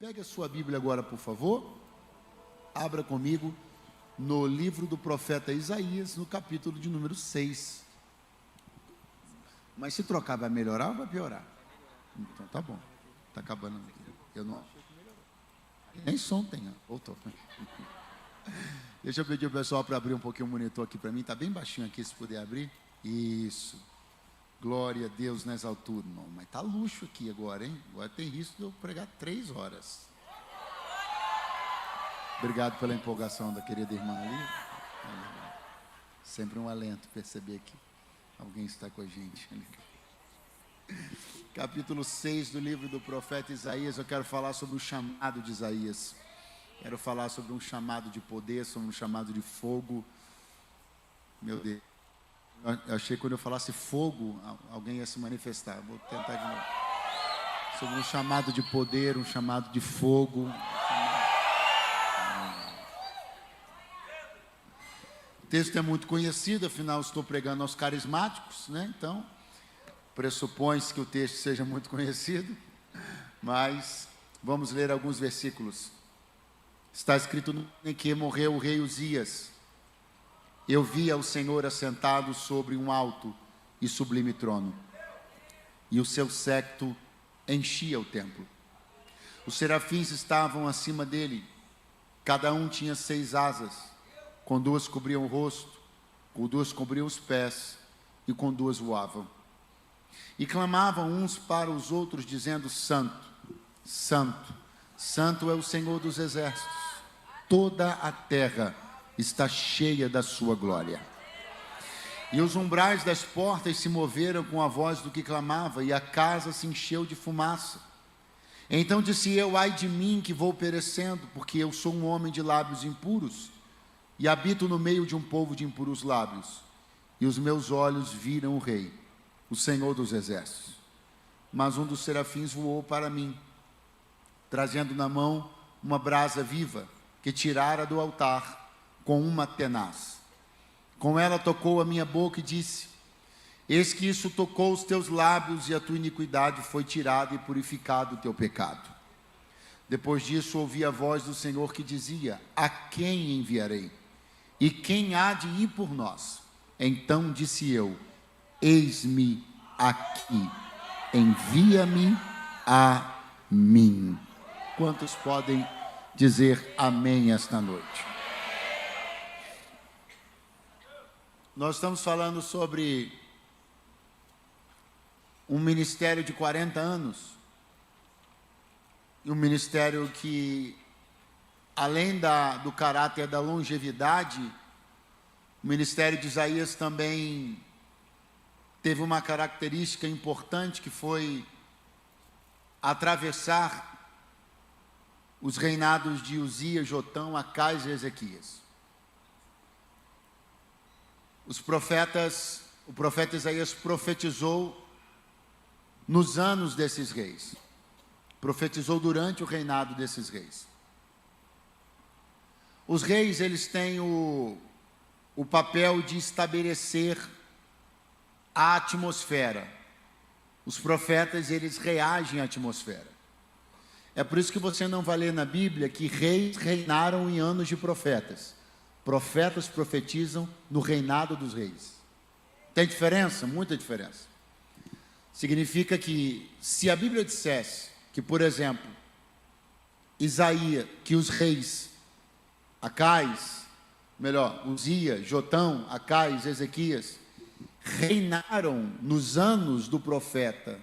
Pegue a sua Bíblia agora, por favor. Abra comigo no livro do profeta Isaías, no capítulo de número 6. Mas se trocar, vai melhorar ou vai piorar? Então tá bom. Está acabando. Eu não... Nem som tem, ó. Voltou. Deixa eu pedir o pessoal para abrir um pouquinho o monitor aqui para mim. Está bem baixinho aqui, se puder abrir. Isso. Glória a Deus nessa altura. Não, mas está luxo aqui agora, hein? Agora tem risco de eu pregar 3 horas. Obrigado pela empolgação da querida irmã ali. Sempre um alento perceber que alguém está com a gente. Capítulo 6 do livro do profeta Isaías. Eu quero falar sobre o chamado de Isaías. Quero falar sobre um chamado de poder, sobre um chamado de fogo. Meu Deus. Eu achei que quando eu falasse fogo, alguém ia se manifestar. Vou tentar de novo. Sobre um chamado de poder, um chamado de fogo. O texto é muito conhecido, afinal estou pregando aos carismáticos, né? Então, pressupõe-se que o texto seja muito conhecido. Mas vamos ler alguns versículos. Está escrito em que morreu o rei Uzias. Eu via o Senhor assentado sobre um alto e sublime trono, e o seu séquito enchia o templo. Os serafins estavam acima dele, cada um tinha 6 asas, com 2 cobriam o rosto, com 2 cobriam os pés, e com 2 voavam. E clamavam uns para os outros, dizendo: Santo, Santo, Santo é o Senhor dos exércitos, toda a terra está cheia da sua glória. E os umbrais das portas se moveram com a voz do que clamava, e a casa se encheu de fumaça. Então disse eu: ai de mim, que vou perecendo, porque eu sou um homem de lábios impuros, e habito no meio de um povo de impuros lábios. E os meus olhos viram o Rei, o Senhor dos exércitos. Mas um dos serafins voou para mim, trazendo na mão uma brasa viva, que tirara do altar com uma tenaz. Com ela tocou a minha boca e disse: eis que isso tocou os teus lábios, e a tua iniquidade foi tirada e purificado o teu pecado. Depois disso ouvi a voz do Senhor que dizia: a quem enviarei? E quem há de ir por nós? Então disse eu: eis-me aqui, envia-me a mim. Quantos podem dizer amém esta noite? Nós estamos falando sobre um ministério de 40 anos, e um ministério que, além do caráter da longevidade, o ministério de Isaías também teve uma característica importante, que foi atravessar os reinados de Uzias, Jotão, Acais e Ezequias. O profeta Isaías profetizou nos anos desses reis, profetizou durante o reinado desses reis. Os reis, eles têm o papel de estabelecer a atmosfera. Os profetas, eles reagem à atmosfera. É por isso que você não vai ler na Bíblia que reis reinaram em anos de profetas. Profetas profetizam no reinado dos reis. Tem diferença? Muita diferença. Significa que, se a Bíblia dissesse que, por exemplo, Isaías, que os reis Acais, Uzias, Jotão, Acais, Ezequias, reinaram nos anos do profeta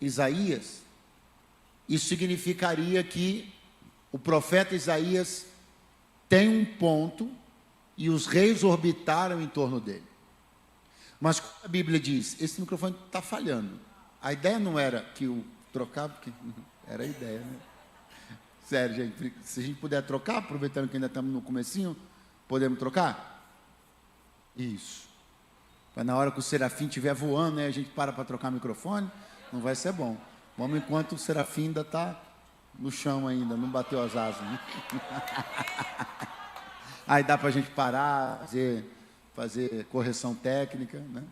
Isaías, isso significaria que o profeta Isaías tem um ponto e os reis orbitaram em torno dele. Mas quando a Bíblia diz: esse microfone está falhando, a ideia não era que o trocar, porque era a ideia, né? Sério, gente, se a gente puder trocar, aproveitando que ainda estamos no comecinho, podemos trocar? Isso. Para na hora que o serafim estiver voando, né, a gente para trocar o microfone, não vai ser bom. Vamos enquanto o serafim ainda está no chão ainda, não bateu as asas, né? Aí dá para a gente parar, fazer correção técnica, né?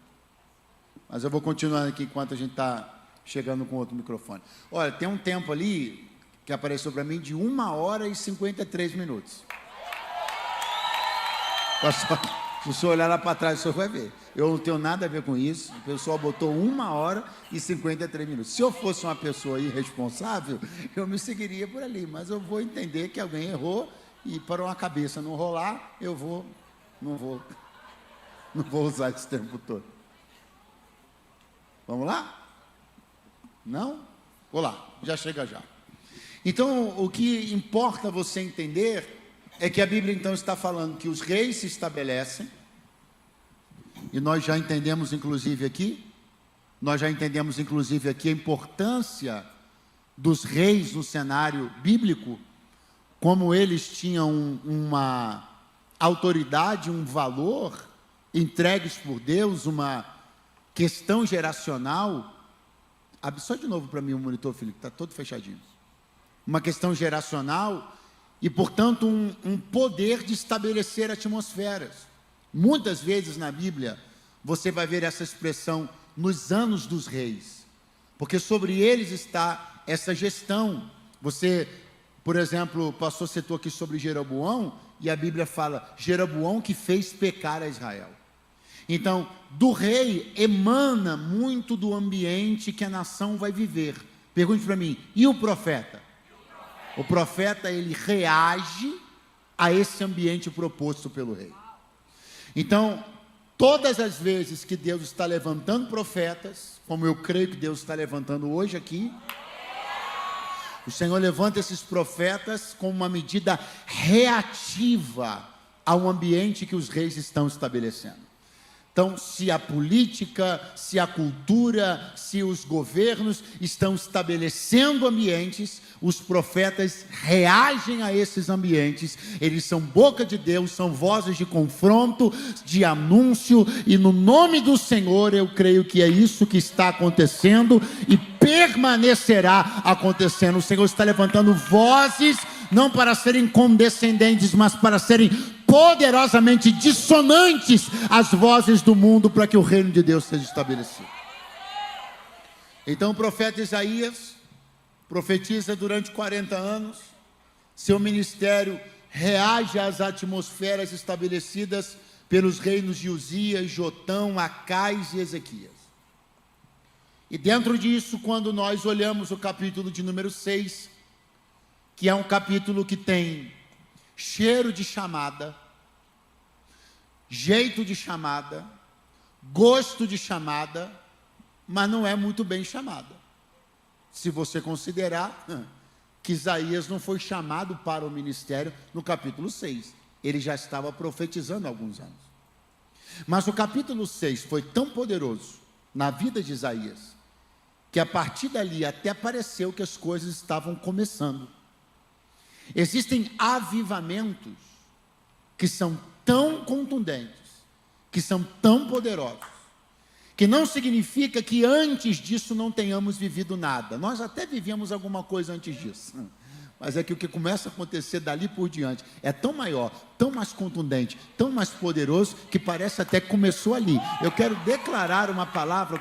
Mas eu vou continuando aqui enquanto a gente está chegando com outro microfone. Olha, tem um tempo ali, que apareceu para mim, de 1 hora e 53 minutos. Se você olhar lá para trás, você vai ver. Eu não tenho nada a ver com isso. O pessoal botou 1 hora e 53 minutos. Se eu fosse uma pessoa irresponsável, eu me seguiria por ali. Mas eu vou entender que alguém errou e para uma cabeça não rolar, não vou usar esse tempo todo. Vamos lá? Não? Vou lá, já chega já. Então, o que importa você entender é que a Bíblia então está falando que os reis se estabelecem, e nós já entendemos inclusive aqui a importância dos reis no cenário bíblico, como eles tinham uma autoridade, um valor entregues por Deus, uma questão geracional. Abre só de novo para mim o monitor, Felipe, está todo fechadinho. Uma questão geracional e, portanto, um poder de estabelecer atmosferas. Muitas vezes na Bíblia você vai ver essa expressão nos anos dos reis, porque sobre eles está essa gestão. Você, por exemplo, o pastor citou aqui sobre Jeroboão, e a Bíblia fala, Jeroboão que fez pecar a Israel. Então, do rei emana muito do ambiente que a nação vai viver. Pergunte para mim, e o profeta? O profeta, ele reage a esse ambiente proposto pelo rei. Então, todas as vezes que Deus está levantando profetas, como eu creio que Deus está levantando hoje aqui, o Senhor levanta esses profetas com uma medida reativa ao ambiente que os reis estão estabelecendo. Então, se a política, se a cultura, se os governos estão estabelecendo ambientes, os profetas reagem a esses ambientes. Eles são boca de Deus, são vozes de confronto, de anúncio, e no nome do Senhor eu creio que é isso que está acontecendo e permanecerá acontecendo. O Senhor está levantando vozes, não para serem condescendentes, mas para serem poderosamente dissonantes às vozes do mundo, para que o reino de Deus seja estabelecido. Então o profeta Isaías profetiza durante 40 anos, seu ministério reage às atmosferas estabelecidas pelos reinos de Uzias, Jotão, Acais e Ezequias. E dentro disso, quando nós olhamos o capítulo de número 6, que é um capítulo que tem cheiro de chamada, jeito de chamada, gosto de chamada, mas não é muito bem chamada. Se você considerar que Isaías não foi chamado para o ministério no capítulo 6, ele já estava profetizando há alguns anos. Mas o capítulo 6 foi tão poderoso na vida de Isaías, que a partir dali até pareceu que as coisas estavam começando. Existem avivamentos que são tão contundentes, que são tão poderosos, que não significa que antes disso não tenhamos vivido nada. Nós até vivíamos alguma coisa antes disso, mas é que o que começa a acontecer dali por diante é tão maior, tão mais contundente, tão mais poderoso, que parece até que começou ali. Eu quero declarar uma palavra,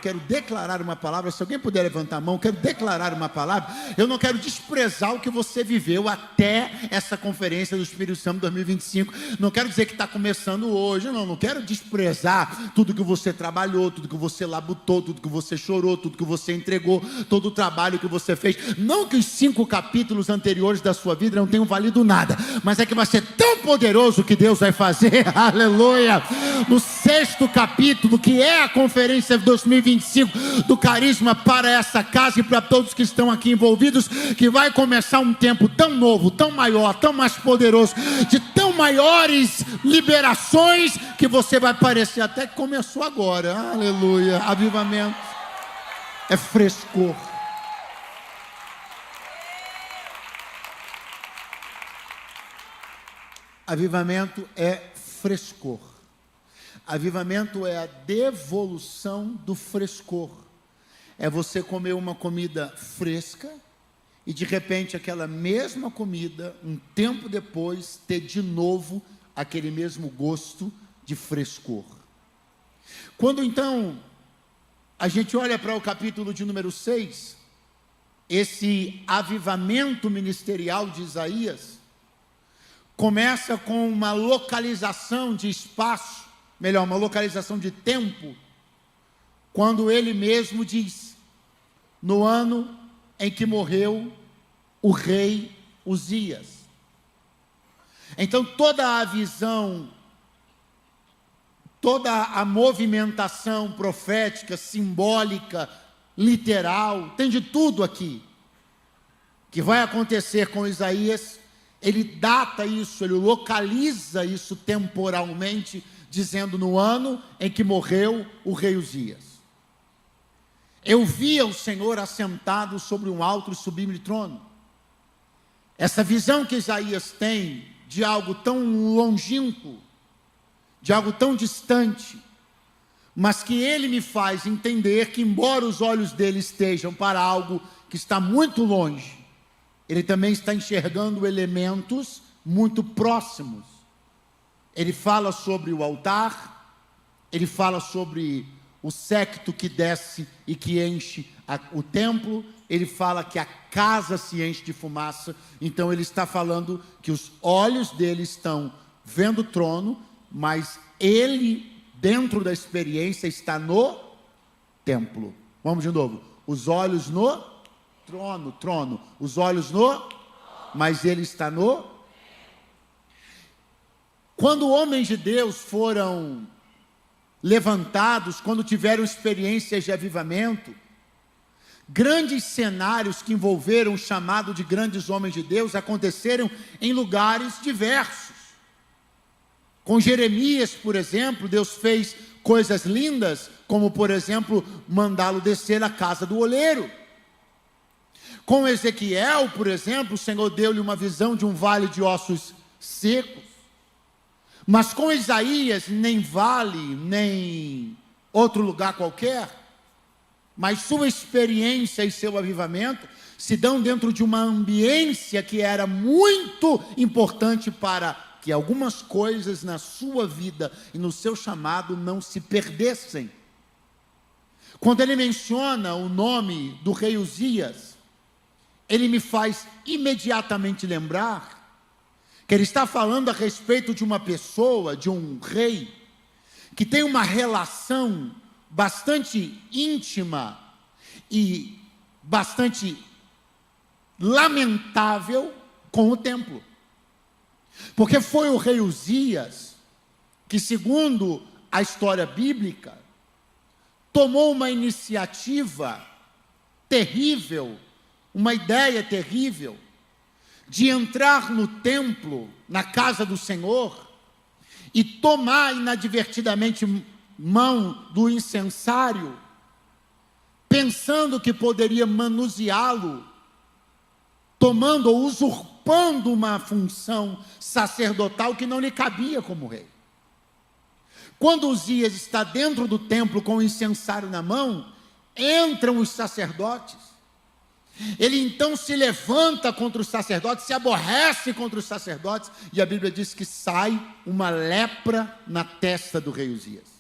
se alguém puder levantar a mão, eu quero declarar uma palavra. Eu não quero desprezar o que você viveu até essa conferência do Espírito Santo 2025, não quero dizer que está começando hoje, não quero desprezar tudo que você trabalhou, tudo que você labutou, tudo que você chorou, tudo que você entregou, todo o trabalho que você fez. Não que os 5 capítulos anteriores da sua vida não tenham valido nada, mas é que vai ser tão poderoso o que Deus vai fazer, aleluia, no 6º capítulo, que é a conferência 2025 do Carisma, para essa casa e para todos que estão aqui envolvidos, que vai começar um tempo tão novo, tão maior, tão mais poderoso, de tão maiores liberações, que você vai parecer até que começou agora, aleluia. Avivamento é frescor. Avivamento é frescor. Avivamento é a devolução do frescor. É você comer uma comida fresca e de repente aquela mesma comida, um tempo depois, ter de novo aquele mesmo gosto de frescor. Quando então a gente olha para o capítulo de número 6, esse avivamento ministerial de Isaías começa com uma localização de espaço, melhor, uma localização de tempo, quando ele mesmo diz: no ano em que morreu o rei Uzias. Então toda a visão, toda a movimentação profética, simbólica, literal, tem de tudo aqui, que vai acontecer com Isaías. Ele data isso, ele localiza isso temporalmente, dizendo: no ano em que morreu o rei Uzias. Eu via o Senhor assentado sobre um alto e sublime trono. Essa visão que Isaías tem de algo tão longínquo, de algo tão distante, mas que ele me faz entender que, embora os olhos dele estejam para algo que está muito longe, ele também está enxergando elementos muito próximos. Ele fala sobre o altar, ele fala sobre o séquito que desce e que enche o templo, ele fala que a casa se enche de fumaça. Então ele está falando que os olhos dele estão vendo o trono, mas ele, dentro da experiência, está no templo. Vamos de novo. Os olhos no trono. Os olhos no, mas ele está no. Quando homens de Deus foram levantados, quando tiveram experiências de avivamento, grandes cenários que envolveram o chamado de grandes homens de Deus aconteceram em lugares diversos. Com Jeremias, por exemplo, Deus fez coisas lindas, como, por exemplo, mandá-lo descer à casa do oleiro. Com Ezequiel, por exemplo, o Senhor deu-lhe uma visão de um vale de ossos secos. Mas com Isaías, nem vale, nem outro lugar qualquer, mas sua experiência e seu avivamento se dão dentro de uma ambiência que era muito importante para que algumas coisas na sua vida e no seu chamado não se perdessem. Quando ele menciona o nome do rei Uzias, ele me faz imediatamente lembrar que ele está falando a respeito de uma pessoa, de um rei, que tem uma relação bastante íntima e bastante lamentável com o templo. Porque foi o rei Uzias que, segundo a história bíblica, tomou uma iniciativa terrível, uma ideia terrível, de entrar no templo, na casa do Senhor, e tomar inadvertidamente mão do incensário, pensando que poderia manuseá-lo, tomando ou usurpando uma função sacerdotal que não lhe cabia como rei. Quando Uzias está dentro do templo com o incensário na mão, entram os sacerdotes. Ele então se levanta contra os sacerdotes, se aborrece contra os sacerdotes, e a Bíblia diz que sai uma lepra na testa do rei Uzias.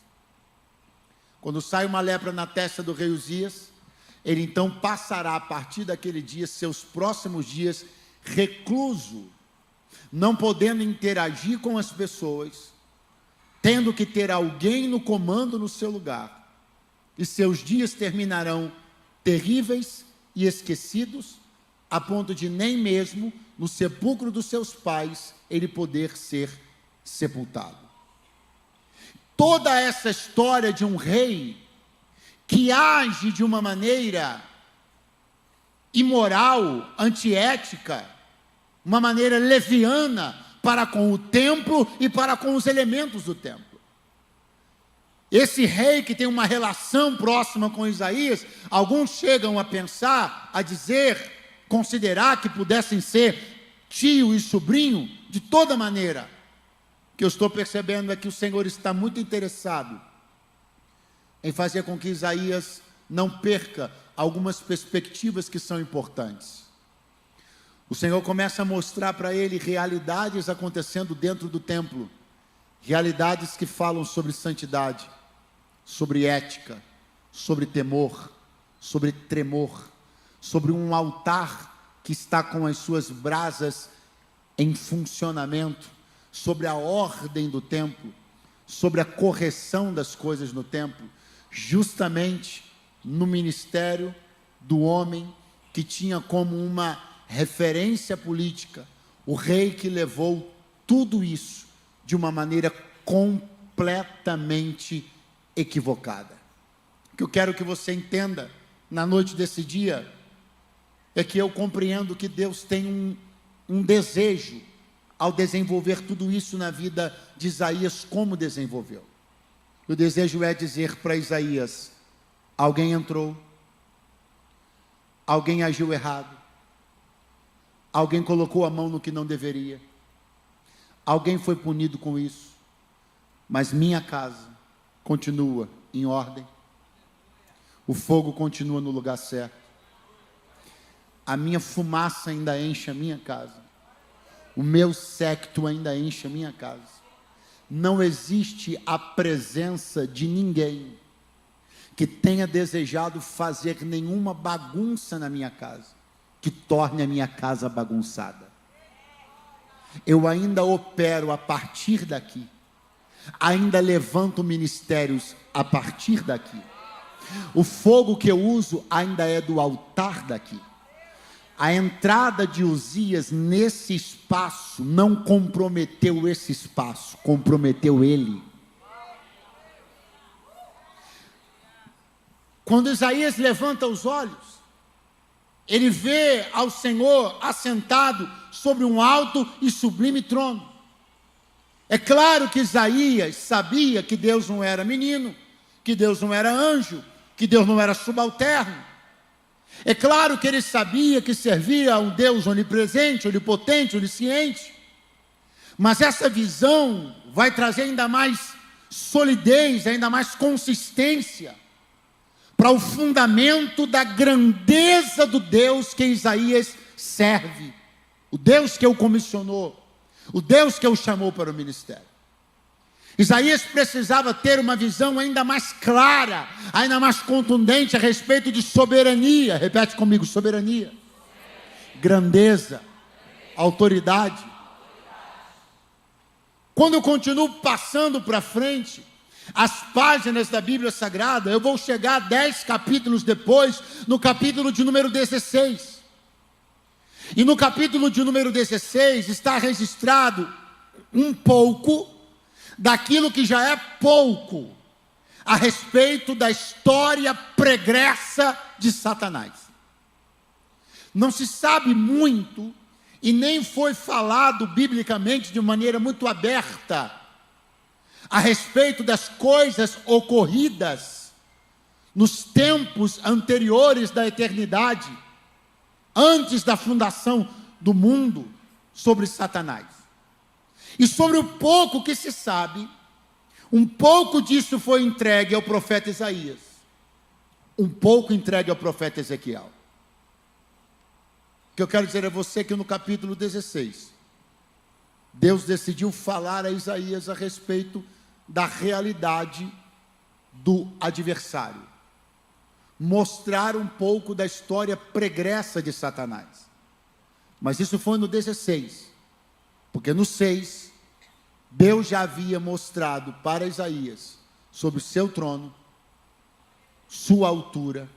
Quando sai uma lepra na testa do rei Uzias, ele então passará a partir daquele dia, seus próximos dias, recluso, não podendo interagir com as pessoas, tendo que ter alguém no comando no seu lugar, e seus dias terminarão terríveis e esquecidos, a ponto de nem mesmo no sepulcro dos seus pais ele poder ser sepultado. Toda essa história de um rei que age de uma maneira imoral, antiética, uma maneira leviana para com o templo e para com os elementos do templo. Esse rei que tem uma relação próxima com Isaías, alguns chegam a pensar, a dizer, considerar que pudessem ser tio e sobrinho, de toda maneira. O que eu estou percebendo é que o Senhor está muito interessado em fazer com que Isaías não perca algumas perspectivas que são importantes. O Senhor começa a mostrar para ele realidades acontecendo dentro do templo, realidades que falam sobre santidade, sobre ética, sobre temor, sobre tremor, sobre um altar que está com as suas brasas em funcionamento, sobre a ordem do templo, sobre a correção das coisas no templo, justamente no ministério do homem que tinha como uma referência política o rei que levou tudo isso de uma maneira completamente equivocada. O que eu quero que você entenda na noite desse dia é que eu compreendo que Deus tem um desejo ao desenvolver tudo isso na vida de Isaías, como desenvolveu. O desejo é dizer para Isaías: alguém entrou, alguém agiu errado, alguém colocou a mão no que não deveria, alguém foi punido com isso, mas minha casa continua em ordem, o fogo continua no lugar certo, a minha fumaça ainda enche a minha casa, o meu séquito ainda enche a minha casa. Não existe a presença de ninguém que tenha desejado fazer nenhuma bagunça na minha casa, que torne a minha casa bagunçada. Eu ainda opero a partir daqui, ainda levanto ministérios a partir daqui. O fogo que eu uso ainda é do altar daqui. A entrada de Uzias nesse espaço não comprometeu esse espaço, comprometeu ele. Quando Isaías levanta os olhos, ele vê ao Senhor assentado sobre um alto e sublime trono. É claro que Isaías sabia que Deus não era menino, que Deus não era anjo, que Deus não era subalterno. É claro que ele sabia que servia a um Deus onipresente, onipotente, onisciente. Mas essa visão vai trazer ainda mais solidez, ainda mais consistência para o fundamento da grandeza do Deus que Isaías serve, o Deus que o comissionou, o Deus que o chamou para o ministério. Isaías precisava ter uma visão ainda mais clara, ainda mais contundente a respeito de soberania. Repete comigo: soberania, grandeza, autoridade. Quando eu continuo passando para frente as páginas da Bíblia Sagrada, eu vou chegar 10 capítulos depois, no capítulo de número 16. E no capítulo de número 16 está registrado um pouco daquilo que já é pouco a respeito da história pregressa de Satanás. Não se sabe muito e nem foi falado biblicamente de maneira muito aberta a respeito das coisas ocorridas nos tempos anteriores da eternidade, antes da fundação do mundo, sobre Satanás. E sobre o pouco que se sabe, um pouco disso foi entregue ao profeta Isaías, um pouco entregue ao profeta Ezequiel. O que eu quero dizer a você que no capítulo 16, Deus decidiu falar a Isaías a respeito da realidade do adversário, mostrar um pouco da história pregressa de Satanás. Mas isso foi no 16, porque no 6, Deus já havia mostrado para Isaías sobre o seu trono, sua altura,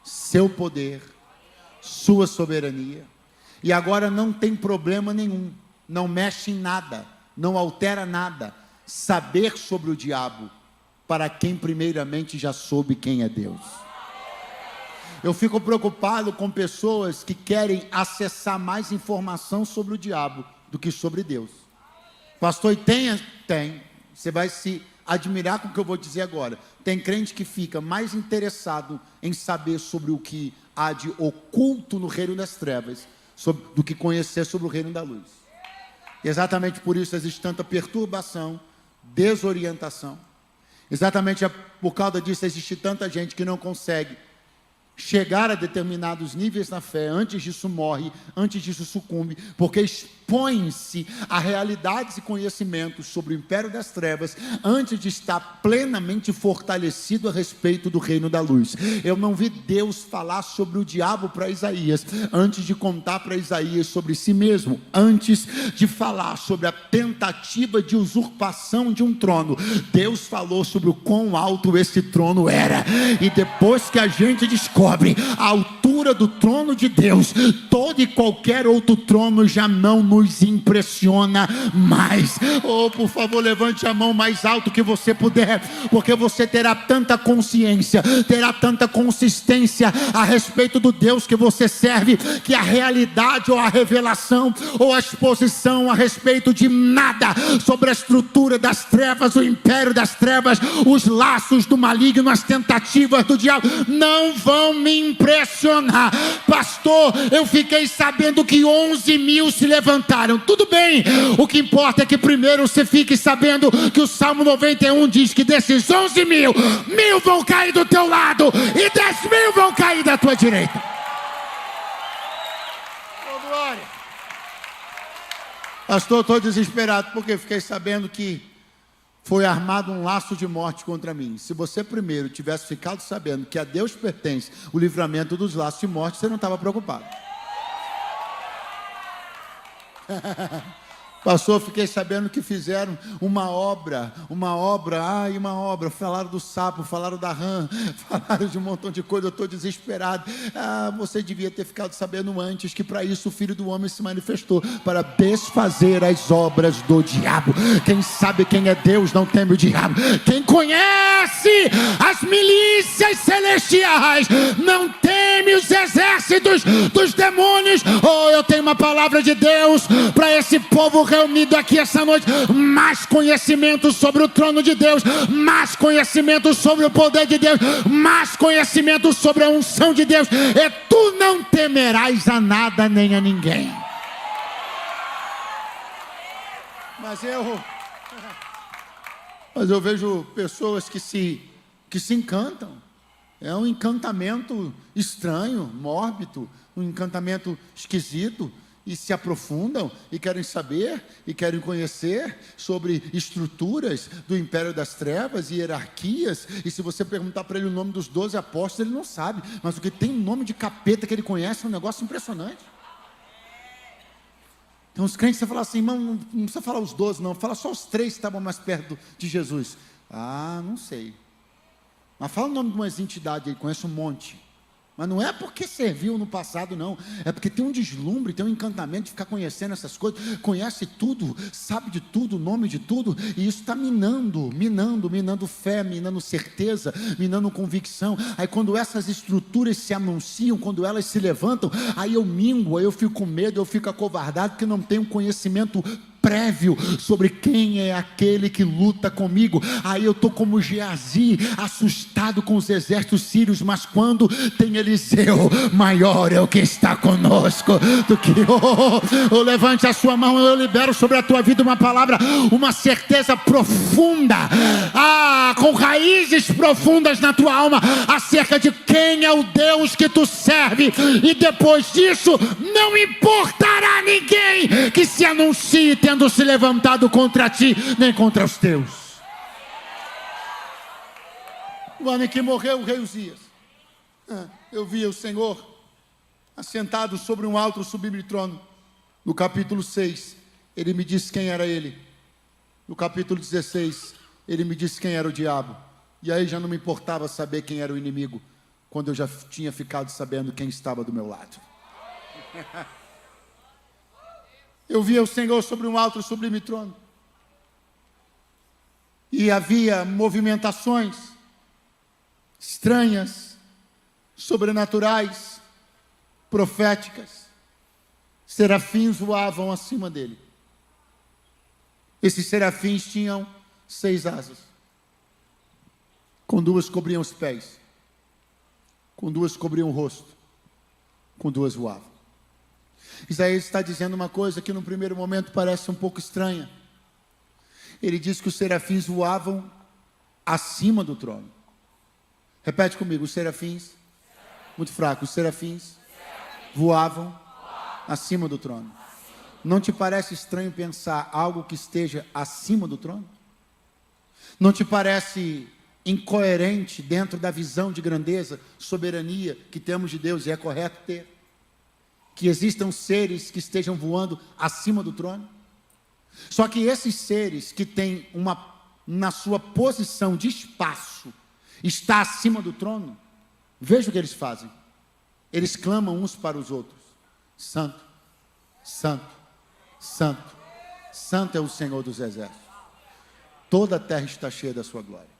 seu poder, sua soberania. E agora não tem problema nenhum, não mexe em nada, não altera nada, saber sobre o diabo, para quem primeiramente já soube quem é Deus. Eu fico preocupado com pessoas que querem acessar mais informação sobre o diabo do que sobre Deus. Pastor, e tem. Você vai se admirar com o que eu vou dizer agora. Tem crente que fica mais interessado em saber sobre o que há de oculto no reino das trevas do que conhecer sobre o reino da luz. E exatamente por isso existe tanta perturbação, desorientação. Exatamente por causa disso existe tanta gente que não consegue chegar a determinados níveis na fé, antes disso morre, antes disso sucumbe, porque expõe-se a realidades e conhecimentos sobre o império das trevas, antes de estar plenamente fortalecido a respeito do reino da luz. Eu não vi Deus falar sobre o diabo para Isaías, antes de contar para Isaías sobre si mesmo, antes de falar sobre a tentativa de usurpação de um trono. Deus falou sobre o quão alto esse trono era, e depois que a gente descobre a altura do trono de Deus, todo e qualquer outro trono já não nos impressiona mais. Oh, por favor, levante a mão mais alto que você puder, porque você terá tanta consciência, terá tanta consistência a respeito do Deus que você serve, que a realidade ou a revelação ou a exposição a respeito de nada sobre a estrutura das trevas, o império das trevas, os laços do maligno, as tentativas do diabo não vão me impressionar. Pastor, eu fiquei sabendo que 11 mil se levantaram. Tudo bem, o que importa é que primeiro você fique sabendo que o Salmo 91 diz que desses 11 mil, 1.000 vão cair do teu lado e 10.000 vão cair da tua direita. Oh, glória. Pastor, estou desesperado porque fiquei sabendo que foi armado um laço de morte contra mim. Se você primeiro tivesse ficado sabendo que a Deus pertence o livramento dos laços de morte, você não estava preocupado. Pastor, fiquei sabendo que fizeram uma obra, falaram do sapo, falaram da rã, falaram de um montão de coisa, eu estou desesperado. Você devia ter ficado sabendo antes que para isso o Filho do Homem se manifestou, para desfazer as obras do diabo. Quem sabe quem é Deus não teme o diabo. Quem conhece as milícias celestiais não teme os exércitos dos demônios. Oh, eu tenho uma palavra de Deus para esse povo reunido aqui essa noite: mais conhecimento sobre o trono de Deus, mais conhecimento sobre o poder de Deus, mais conhecimento sobre a unção de Deus, e tu não temerás a nada nem a ninguém. Mas eu vejo pessoas que se encantam. É um encantamento estranho, mórbido, um encantamento esquisito, e se aprofundam e querem saber e querem conhecer sobre estruturas do império das trevas e hierarquias. E se você perguntar para ele o nome dos 12 apóstolos, ele não sabe, mas o que tem nome de capeta que ele conhece é um negócio impressionante. Então os crentes, você fala assim: irmão, não precisa falar os 12 não, fala só os 3 que estavam mais perto de Jesus. Não sei, mas fala o nome de umas entidades, ele conhece um monte. Mas não é porque serviu no passado, não. É porque tem um deslumbre, tem um encantamento de ficar conhecendo essas coisas. Conhece tudo, sabe de tudo, o nome de tudo. E isso está minando fé, minando certeza, minando convicção. Aí quando essas estruturas se anunciam, quando elas se levantam, aí eu mingo, aí eu fico com medo, eu fico acovardado, porque não tenho conhecimento prévio sobre quem é aquele que luta comigo. Aí eu estou como Geazi, assustado com os exércitos sírios, mas quando tem Eliseu, maior é o que está conosco do que levante a sua mão, eu libero sobre a tua vida uma palavra, uma certeza profunda, com raízes profundas na tua alma, acerca de quem é o Deus que tu serve, e depois disso não importará ninguém que se anuncie tendo se levantado contra ti, nem contra os teus. O ano em que morreu o rei Uzias, eu via o Senhor assentado sobre um alto sublime trono. No capítulo 6, ele me disse quem era ele. No capítulo 16, ele me disse quem era o diabo. E aí já não me importava saber quem era o inimigo, quando eu já tinha ficado sabendo quem estava do meu lado. Eu via o Senhor sobre um alto e sublime trono. E havia movimentações estranhas, sobrenaturais, proféticas. Serafins voavam acima dele. Esses serafins tinham 6 asas. Com 2 cobriam os pés. Com 2 cobriam o rosto. Com 2 voavam. Isaías está dizendo uma coisa que no primeiro momento parece um pouco estranha. Ele diz que os serafins voavam acima do trono. Repete comigo: os serafins Muito fraco. Os serafins voavam acima do trono. Não te parece estranho pensar algo que esteja acima do trono? Não te parece incoerente dentro da visão de grandeza, soberania que temos de Deus, e é correto ter? Que existam seres que estejam voando acima do trono? Só que esses seres que têm na sua posição de espaço, está acima do trono, veja o que eles fazem. Eles clamam uns para os outros: Santo, Santo, Santo, Santo é o Senhor dos exércitos. Toda a terra está cheia da sua glória.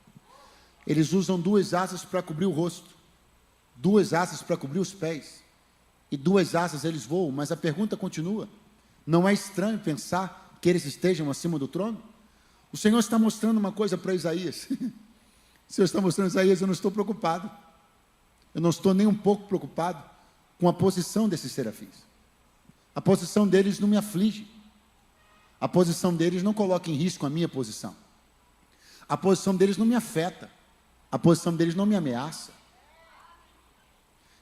Eles usam 2 asas para cobrir o rosto, 2 asas para cobrir os pés, e 2 asas eles voam. Mas a pergunta continua: não é estranho pensar que eles estejam acima do trono? O Senhor está mostrando uma coisa para Isaías. O Senhor está mostrando a Isaías: eu não estou preocupado, eu não estou nem um pouco preocupado com a posição desses serafins. A posição deles não me aflige, a posição deles não coloca em risco a minha posição, a posição deles não me afeta, a posição deles não me ameaça.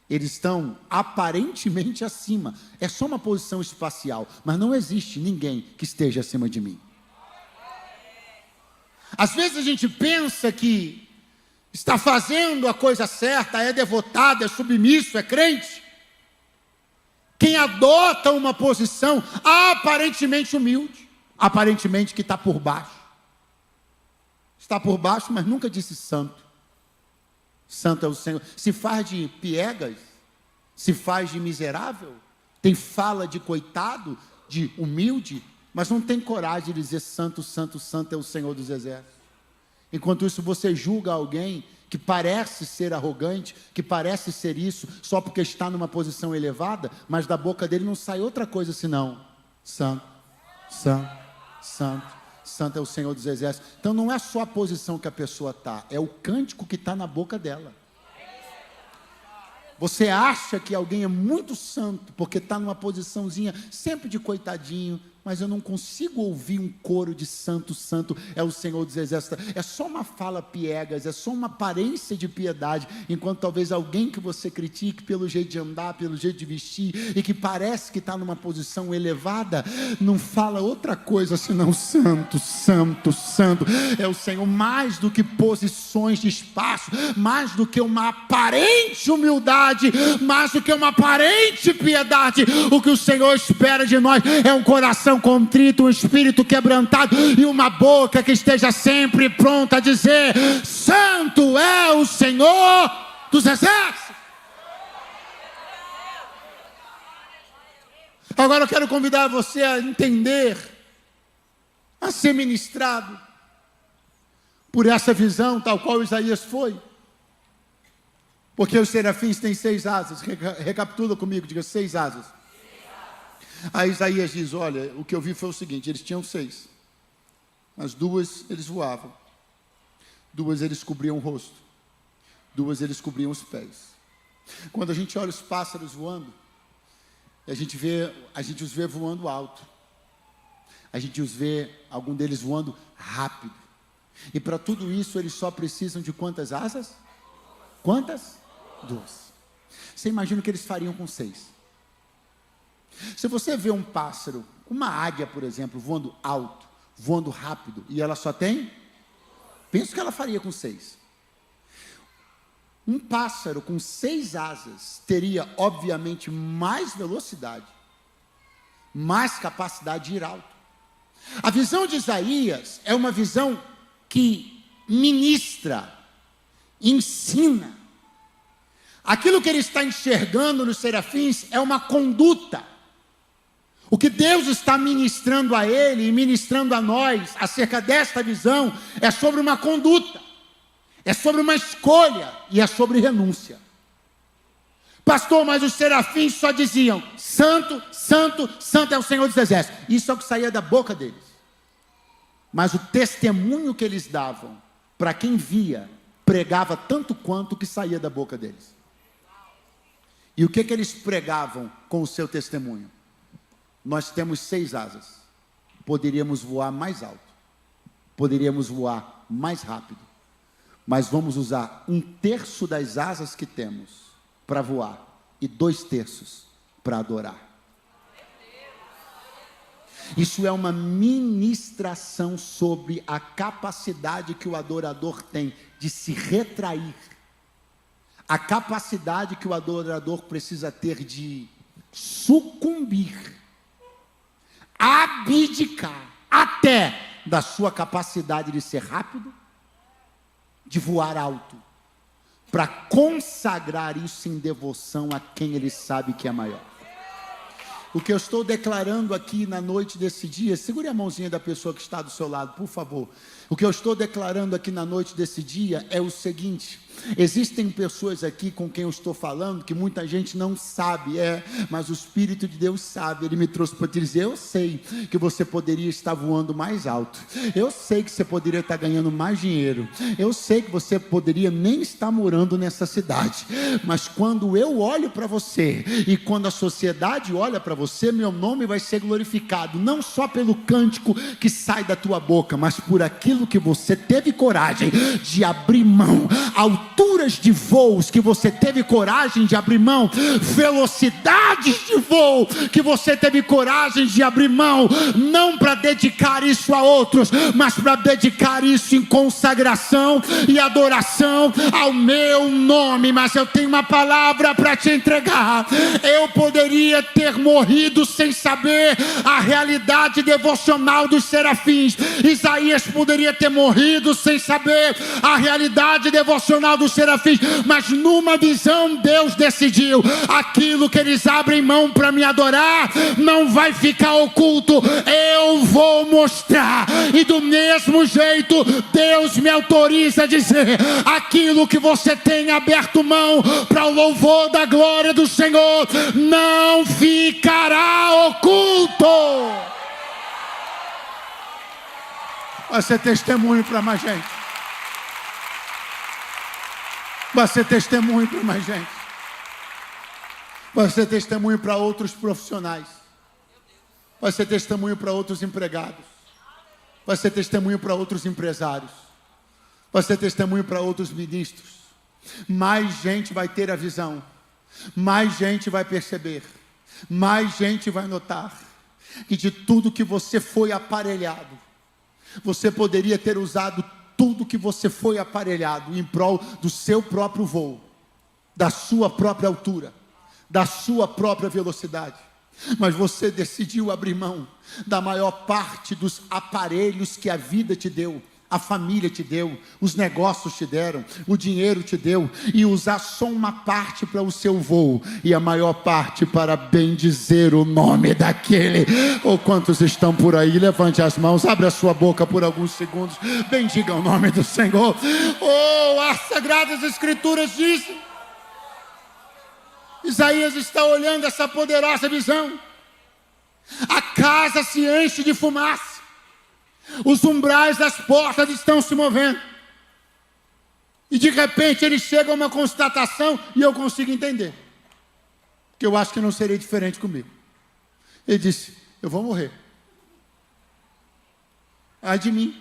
Eles estão aparentemente acima, é só uma posição espacial, mas não existe ninguém que esteja acima de mim. Às vezes a gente pensa que está fazendo a coisa certa, é devotado, é submisso, é crente. Quem adota uma posição aparentemente humilde, aparentemente que está por baixo. Está por baixo, mas nunca disse santo. Santo é o Senhor. Se faz de piegas, se faz de miserável, tem fala de coitado, de humilde, mas não tem coragem de dizer santo, santo, santo é o Senhor dos exércitos. Enquanto isso, você julga alguém que parece ser arrogante, que parece ser isso, só porque está numa posição elevada, mas da boca dele não sai outra coisa senão santo, santo, santo, santo é o Senhor dos exércitos. Então não é só a posição que a pessoa está, é o cântico que está na boca dela. Você acha que alguém é muito santo porque está numa posiçãozinha sempre de coitadinho, mas eu não consigo ouvir um coro de santo, santo é o Senhor dos exércitos. É só uma fala piegas, é só uma aparência de piedade, enquanto talvez alguém que você critique pelo jeito de andar, pelo jeito de vestir, e que parece que está numa posição elevada, não fala outra coisa senão santo, santo, santo é o Senhor. Mais do que posições de espaço, mais do que uma aparente humildade, mais do que uma aparente piedade, o que o Senhor espera de nós é um coração contrito, um espírito quebrantado e uma boca que esteja sempre pronta a dizer: santo é o Senhor dos exércitos. Agora eu quero convidar você a entender, a ser ministrado por essa visão tal qual Isaías foi. Porque os serafins têm 6 asas. Recapitula comigo, diga 6 asas. Aí Isaías diz: olha, o que eu vi foi o seguinte: eles tinham 6, mas 2 eles voavam, 2 eles cobriam o rosto, 2 eles cobriam os pés. Quando a gente olha os pássaros voando, a gente os vê voando alto, a gente os vê, algum deles voando rápido, e para tudo isso eles só precisam de quantas asas? Quantas? 2. Você imagina o que eles fariam com 6? Se você vê um pássaro, uma águia, por exemplo, voando alto, voando rápido, e ela só tem, pensa o que ela faria com 6. Um pássaro com 6 asas teria, obviamente, mais velocidade, mais capacidade de ir alto. A visão de Isaías é uma visão que ministra, ensina. Aquilo que ele está enxergando nos serafins é uma conduta. O que Deus está ministrando a ele e ministrando a nós acerca desta visão é sobre uma conduta, é sobre uma escolha e é sobre renúncia. Pastor, mas os serafins só diziam: santo, santo, santo é o Senhor dos exércitos. Isso é o que saía da boca deles. Mas o testemunho que eles davam, para quem via, pregava tanto quanto o que saía da boca deles. E o que eles pregavam com o seu testemunho? Nós temos 6 asas, poderíamos voar mais alto, poderíamos voar mais rápido, mas vamos usar 1/3 das asas que temos para voar e 2/3 para adorar. Isso é uma ministração sobre a capacidade que o adorador tem de se retrair, a capacidade que o adorador precisa ter de sucumbir, abdicar até da sua capacidade de ser rápido, de voar alto, para consagrar isso em devoção a quem ele sabe que é maior. O que eu estou declarando aqui na noite desse dia, segure a mãozinha da pessoa que está do seu lado, por favor. O que eu estou declarando aqui na noite desse dia é o seguinte: existem pessoas aqui com quem eu estou falando que muita gente não sabe, mas o Espírito de Deus sabe. Ele me trouxe para te dizer: eu sei que você poderia estar voando mais alto, eu sei que você poderia estar ganhando mais dinheiro, eu sei que você poderia nem estar morando nessa cidade, mas quando eu olho para você e quando a sociedade olha para você, meu nome vai ser glorificado, não só pelo cântico que sai da tua boca, mas por aquilo que você teve coragem de abrir mão, alturas de voos que você teve coragem de abrir mão, velocidades de voo que você teve coragem de abrir mão, não para dedicar isso a outros, mas para dedicar isso em consagração e adoração ao meu nome. Mas eu tenho uma palavra para te entregar: eu poderia ter morrido sem saber a realidade devocional dos serafins. Isaías poderia ter morrido sem saber a realidade devocional dos serafins, mas numa visão Deus decidiu: aquilo que eles abrem mão para me adorar não vai ficar oculto, eu vou mostrar. E do mesmo jeito Deus me autoriza a dizer: aquilo que você tem aberto mão para o louvor da glória do Senhor não ficará oculto. Vai ser testemunho para mais gente. Vai ser testemunho para mais gente. Vai ser testemunho para outros profissionais. Vai ser testemunho para outros empregados. Vai ser testemunho para outros empresários. Vai ser testemunho para outros ministros. Mais gente vai ter a visão. Mais gente vai perceber. Mais gente vai notar que de tudo que você foi aparelhado, você poderia ter usado tudo que você foi aparelhado em prol do seu próprio voo, da sua própria altura, da sua própria velocidade. Mas você decidiu abrir mão da maior parte dos aparelhos que a vida te deu, a família te deu, os negócios te deram, o dinheiro te deu, e usar só uma parte para o seu voo e a maior parte para bendizer o nome daquele. Ou quantos estão por aí? Levante as mãos, abre a sua boca por alguns segundos, bendiga o nome do Senhor. Oh, as Sagradas Escrituras dizem, Isaías está olhando essa poderosa visão: a casa se enche de fumaça, os umbrais das portas estão se movendo. E de repente ele chega a uma constatação, e eu consigo entender, que eu acho que não seria diferente comigo. Ele disse: eu vou morrer. Ai de mim,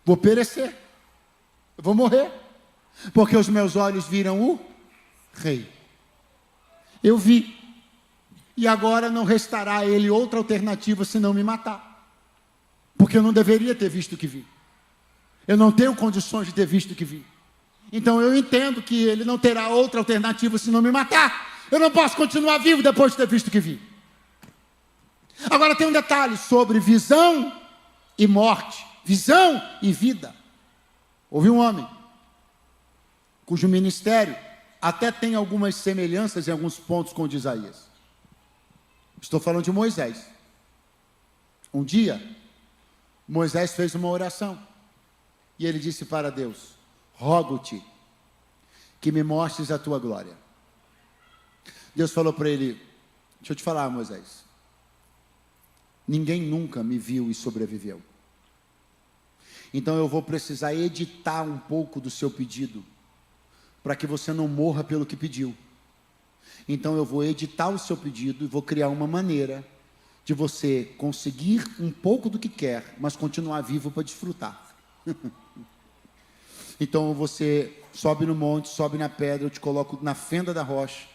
vou perecer, eu vou morrer, porque os meus olhos viram o Rei. Eu vi, e agora não restará a ele outra alternativa senão me matar, porque eu não deveria ter visto o que vi. Eu não tenho condições de ter visto o que vi. Então eu entendo que ele não terá outra alternativa senão me matar. Eu não posso continuar vivo depois de ter visto o que vi. Agora tem um detalhe sobre visão e morte, visão e vida. Houve um homem cujo ministério até tem algumas semelhanças em alguns pontos com o de Isaías. Estou falando de Moisés. Um dia, Moisés fez uma oração e ele disse para Deus: rogo-te que me mostres a tua glória. Deus falou para ele: deixa eu te falar, Moisés, ninguém nunca me viu e sobreviveu. Então eu vou precisar editar um pouco do seu pedido, para que você não morra pelo que pediu. Então eu vou editar o seu pedido e vou criar uma maneira de você conseguir um pouco do que quer, mas continuar vivo para desfrutar. Então você sobe no monte, sobe na pedra, eu te coloco na fenda da rocha.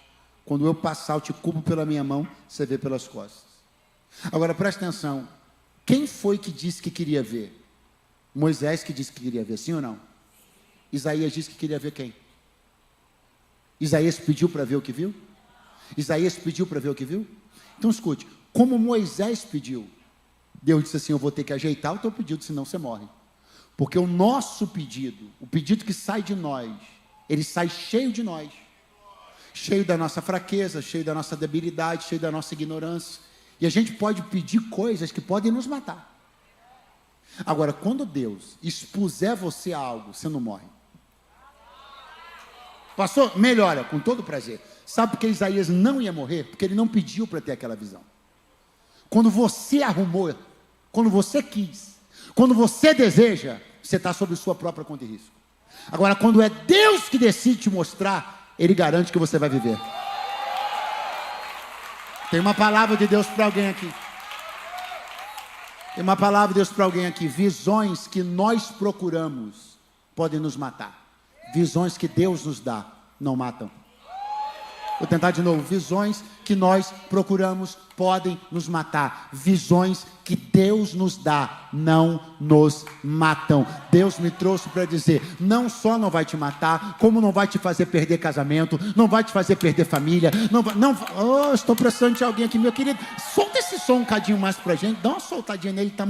Quando eu passar, eu te cubro pela minha mão, você vê pelas costas. Agora presta atenção, quem foi que disse que queria ver? Moisés que disse que queria ver, sim ou não? Isaías disse que queria ver quem? Isaías pediu para ver o que viu? Isaías pediu para ver o que viu? Então escute, como Moisés pediu, Deus disse assim, eu vou ter que ajeitar o teu pedido, senão você morre. Porque o nosso pedido, o pedido que sai de nós, ele sai cheio de nós. Cheio da nossa fraqueza, cheio da nossa debilidade, cheio da nossa ignorância. E a gente pode pedir coisas que podem nos matar. Agora, quando Deus expuser você a algo, você não morre. Pastor, melhora, com todo prazer. Sabe por que Isaías não ia morrer? Porque ele não pediu para ter aquela visão. Quando você arrumou, quando você quis, quando você deseja, você está sob sua própria conta e risco. Agora, quando é Deus que decide te mostrar, Ele garante que você vai viver. Tem uma palavra de Deus para alguém aqui. Tem uma palavra de Deus para alguém aqui. Visões que nós procuramos podem nos matar. Visões que Deus nos dá não matam. Vou tentar de novo. Visões que nós procuramos podem nos matar. Visões que Deus nos dá não nos matam. Deus me trouxe para dizer, não só não vai te matar, como não vai te fazer perder casamento, não vai te fazer perder família, estou precisando de alguém aqui, meu querido, solta esse som um cadinho mais para a gente, dá uma soltadinha nele, está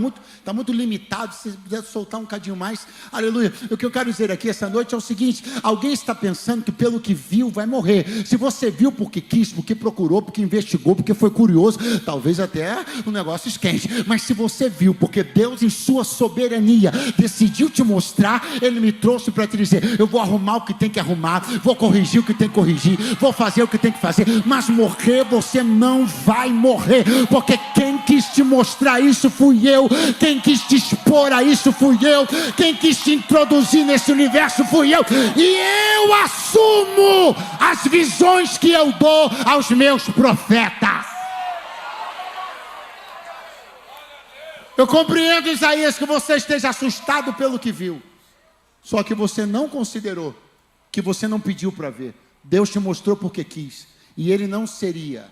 muito limitado, se puder soltar um cadinho mais, aleluia. O que eu quero dizer aqui essa noite é o seguinte, alguém está pensando que pelo que viu vai morrer. Se você viu porque quis, porque procurou, porque investigou, porque foi curioso, talvez até o negócio esquente. Mas se você viu, porque Deus em sua soberania decidiu te mostrar, Ele me trouxe para te dizer, eu vou arrumar o que tem que arrumar, vou corrigir o que tem que corrigir, vou fazer o que tem que fazer, mas morrer você não vai morrer, porque quem quis te mostrar isso fui eu, quem quis te expor a isso fui eu, quem quis te introduzir nesse universo fui eu, e eu assumo as visões que eu dou aos meus profetas. Eu compreendo, Isaías, que você esteja assustado pelo que viu. Só que você não considerou, que você não pediu para ver. Deus te mostrou porque quis. E Ele não seria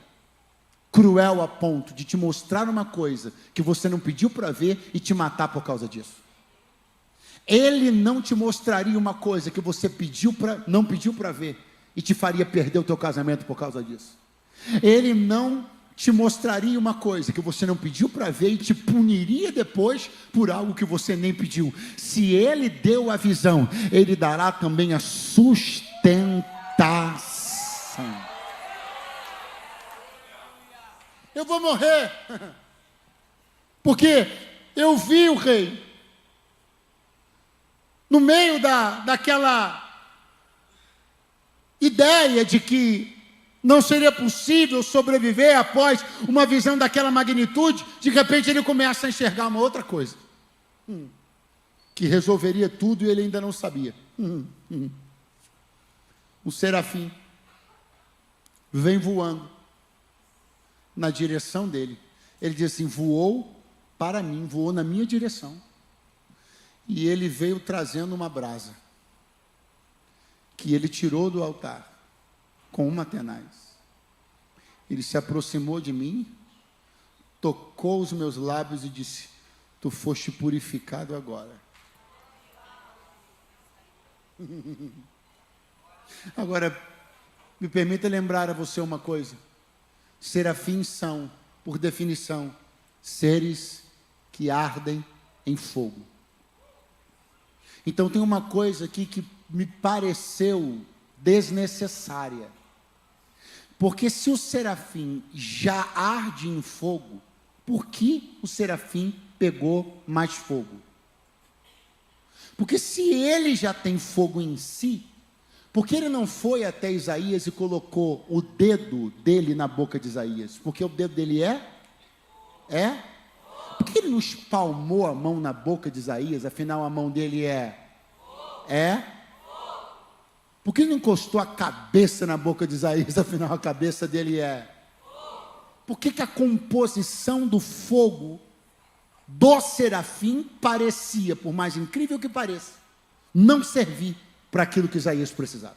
cruel a ponto de te mostrar uma coisa que você não pediu para ver e te matar por causa disso. Ele não te mostraria uma coisa que você não pediu para ver e te faria perder o teu casamento por causa disso. Ele não te mostraria uma coisa que você não pediu para ver e te puniria depois por algo que você nem pediu. Se Ele deu a visão, Ele dará também a sustentação. Eu vou morrer, porque eu vi o rei, no meio daquela ideia de que não seria possível sobreviver após uma visão daquela magnitude, de repente ele começa a enxergar uma outra coisa, que resolveria tudo e ele ainda não sabia. O serafim vem voando na direção dele. Ele diz assim, voou para mim, voou na minha direção. E ele veio trazendo uma brasa, que ele tirou do altar, com uma tenaz. Ele se aproximou de mim, tocou os meus lábios e disse, tu foste purificado agora. Agora, me permita lembrar a você uma coisa. Serafins são, por definição, seres que ardem em fogo. Então tem uma coisa aqui que me pareceu desnecessária. Porque se o serafim já arde em fogo, por que o serafim pegou mais fogo? Porque se ele já tem fogo em si, por que ele não foi até Isaías e colocou o dedo dele na boca de Isaías? Porque o dedo dele é? Por que ele não espalmou a mão na boca de Isaías? Afinal a mão dele é? Por que ele não encostou a cabeça na boca de Isaías? Afinal a cabeça dele é? Por que a composição do fogo do serafim parecia, por mais incrível que pareça, não servir para aquilo que Isaías precisava.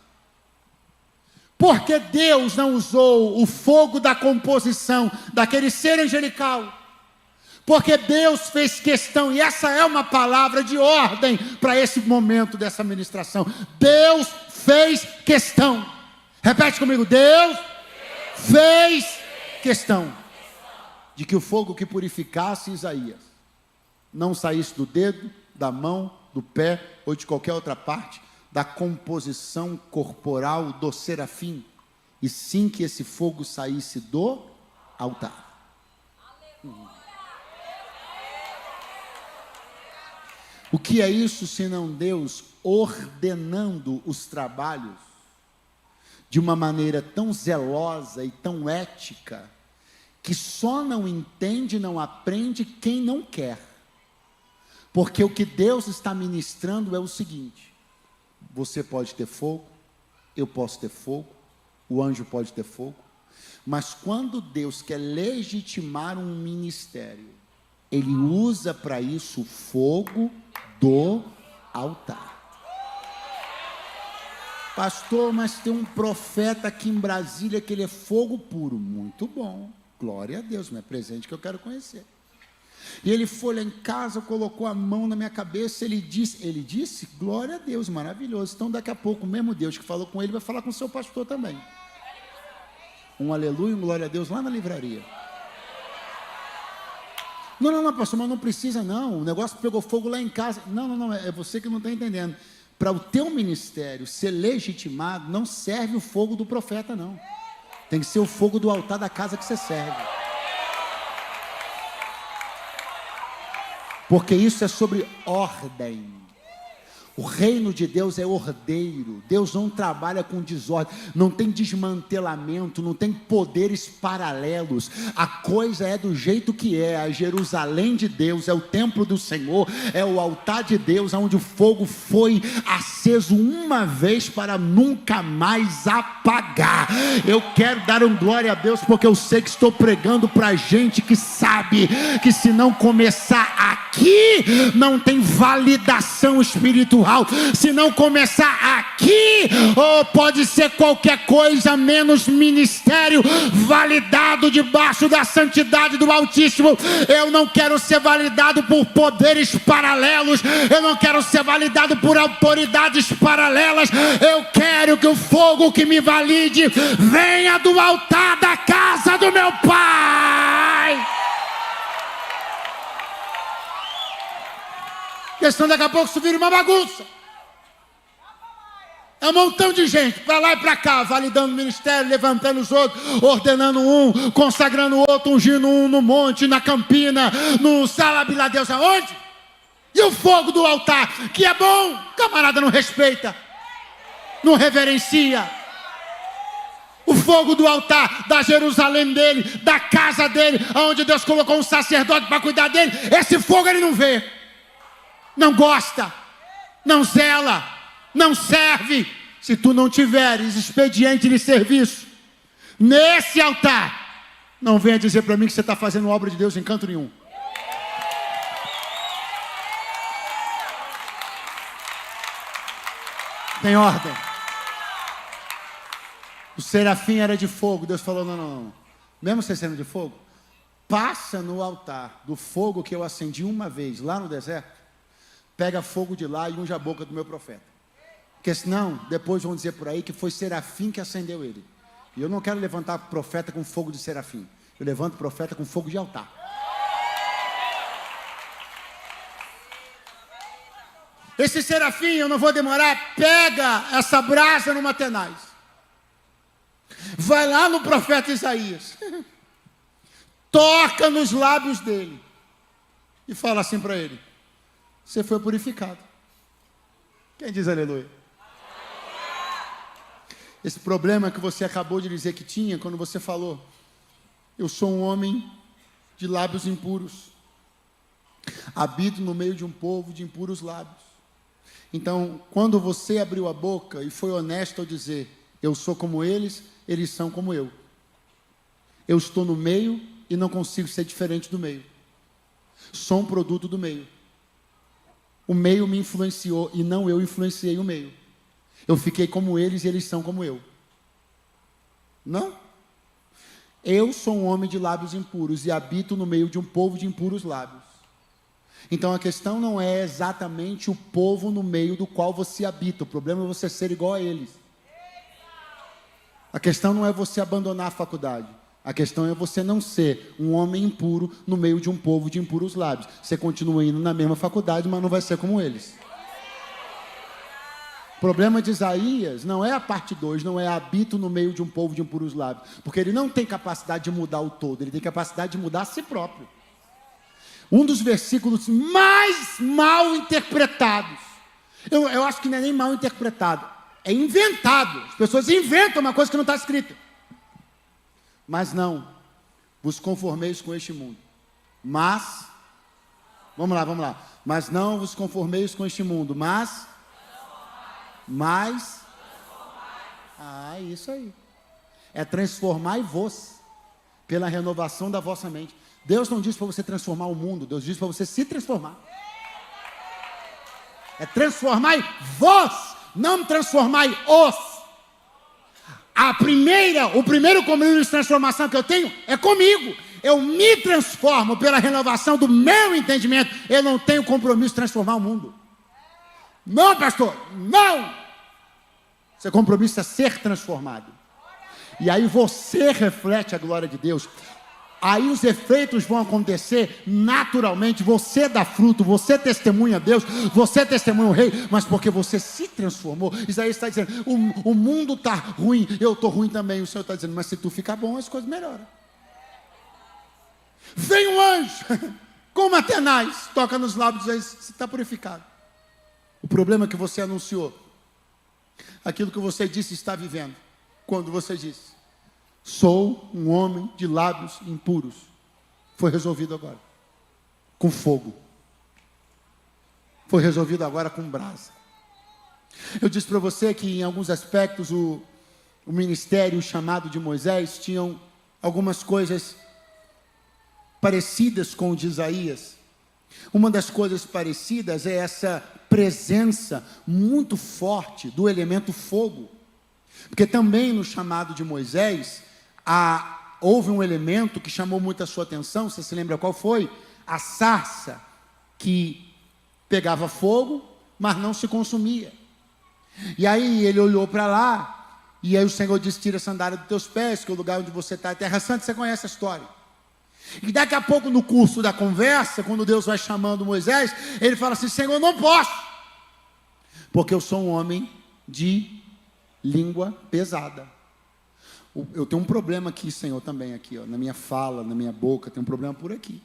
Porque Deus não usou o fogo da composição daquele ser angelical. Porque Deus fez questão, e essa é uma palavra de ordem para esse momento dessa ministração. Deus fez questão. Repete comigo: Deus fez questão de que o fogo que purificasse Isaías não saísse do dedo, da mão, do pé ou de qualquer outra parte da composição corporal do serafim, e sim que esse fogo saísse do altar. O que é isso senão Deus ordenando os trabalhos de uma maneira tão zelosa e tão ética, que só não entende, não aprende quem não quer. Porque o que Deus está ministrando é o seguinte: você pode ter fogo, eu posso ter fogo, o anjo pode ter fogo, mas quando Deus quer legitimar um ministério, Ele usa para isso o fogo do altar. Pastor, mas tem um profeta aqui em Brasília que ele é fogo puro. Muito bom, glória a Deus, não é presente que eu quero conhecer. E ele foi lá em casa, colocou a mão na minha cabeça, ele disse, glória a Deus, maravilhoso. Então daqui a pouco o mesmo Deus que falou com ele vai falar com o seu pastor também. Um aleluia, um glória a Deus lá na livraria. Não, pastor, mas não precisa não, o negócio pegou fogo lá em casa. Não, é você que não está entendendo. Para o teu ministério ser legitimado, não serve o fogo do profeta, não. Tem que ser o fogo do altar da casa que você serve. Porque isso é sobre ordem. O reino de Deus é ordeiro. Deus não trabalha com desordem, não tem desmantelamento, não tem poderes paralelos. A coisa é do jeito que é. A Jerusalém de Deus é o templo do Senhor, é o altar de Deus, onde o fogo foi aceso uma vez para nunca mais apagar. Eu quero dar um glória a Deus, porque eu sei que estou pregando para gente que sabe que se não começar aqui, não tem validação espiritual. Se não começar aqui, pode ser qualquer coisa menos ministério validado debaixo da santidade do Altíssimo. Eu não quero ser validado por poderes paralelos, eu não quero ser validado por autoridades paralelas. Eu quero que o fogo que me valide venha do altar da casa do meu Pai. Questão daqui a pouco isso vira uma bagunça. É um montão de gente para lá e para cá, validando o ministério, levantando os outros, ordenando um, consagrando o outro, ungindo um no monte, na campina, no salabilá Deus aonde? E o fogo do altar, que é bom, camarada não respeita, não reverencia. O fogo do altar da Jerusalém dele, da casa dele, onde Deus colocou um sacerdote para cuidar dele, esse fogo ele não vê. Não gosta, não zela, não serve. Se tu não tiveres expediente de serviço nesse altar, não venha dizer para mim que você está fazendo obra de Deus em canto nenhum. Tem ordem. O serafim era de fogo. Deus falou, não. Mesmo você sendo de fogo, passa no altar do fogo que eu acendi uma vez lá no deserto, pega fogo de lá e unge a boca do meu profeta. Porque senão, depois vão dizer por aí que foi serafim que acendeu ele. E eu não quero levantar profeta com fogo de serafim. Eu levanto profeta com fogo de altar. Esse serafim, eu não vou demorar, pega essa brasa numa tenaz. Vai lá no profeta Isaías. Toca nos lábios dele. E fala assim para ele: você foi purificado. Quem diz aleluia? Esse problema que você acabou de dizer que tinha, quando você falou, eu sou um homem de lábios impuros, habito no meio de um povo de impuros lábios. Então, quando você abriu a boca e foi honesto ao dizer, eu sou como eles são como eu. Eu estou no meio e não consigo ser diferente do meio. Sou um produto do meio. O meio me influenciou e não eu influenciei o meio. Eu fiquei como eles e eles são como eu. Não. Eu sou um homem de lábios impuros e habito no meio de um povo de impuros lábios. Então a questão não é exatamente o povo no meio do qual você habita. O problema é você ser igual a eles. A questão não é você abandonar a faculdade. A questão é você não ser um homem impuro no meio de um povo de impuros lábios. Você continua indo na mesma faculdade, mas não vai ser como eles. O problema de Isaías não é a parte 2, não é habito no meio de um povo de impuros lábios. Porque ele não tem capacidade de mudar o todo, ele tem capacidade de mudar a si próprio. Um dos versículos mais mal interpretados, eu acho que não é nem mal interpretado, é inventado. As pessoas inventam uma coisa que não está escrita. Mas não vos conformeis com este mundo. Mas, vamos lá. Mas não vos conformeis com este mundo, mas, isso aí. É transformai-vos pela renovação da vossa mente. Deus não diz para você transformar o mundo, Deus diz para você se transformar. É transformai-vos, não transformai-os. O primeiro compromisso de transformação que eu tenho é comigo. Eu me transformo pela renovação do meu entendimento. Eu não tenho compromisso de transformar o mundo. Não, pastor, não. Seu compromisso é ser transformado. E aí você reflete a glória de Deus. Aí os efeitos vão acontecer naturalmente. Você dá fruto, você testemunha Deus, você testemunha o Rei, mas porque você se transformou. Isaías está dizendo, o mundo está ruim, eu estou ruim também. O Senhor está dizendo, mas se tu ficar bom, as coisas melhoram. Vem um anjo, como Atenais, toca nos lábios, você está purificado. O problema é que você anunciou. Aquilo que você disse está vivendo. Quando você disse, sou um homem de lábios impuros. Foi resolvido agora. Com fogo. Foi resolvido agora com brasa. Eu disse para você que em alguns aspectos o ministério, o chamado de Moisés, tinham algumas coisas parecidas com o de Isaías. Uma das coisas parecidas é essa presença muito forte do elemento fogo. Porque também no chamado de Moisés, houve um elemento que chamou muito a sua atenção. Você se lembra qual foi? A sarça que pegava fogo, mas não se consumia. E aí ele olhou para lá, e aí o Senhor disse, tira a sandália dos teus pés, que o lugar onde você está é terra santa. Você conhece a história. E daqui a pouco, no curso da conversa, quando Deus vai chamando Moisés, ele fala assim, Senhor, não posso, porque eu sou um homem de língua pesada. Eu tenho um problema aqui, Senhor, também aqui, ó, na minha fala, na minha boca, tem um problema por aqui.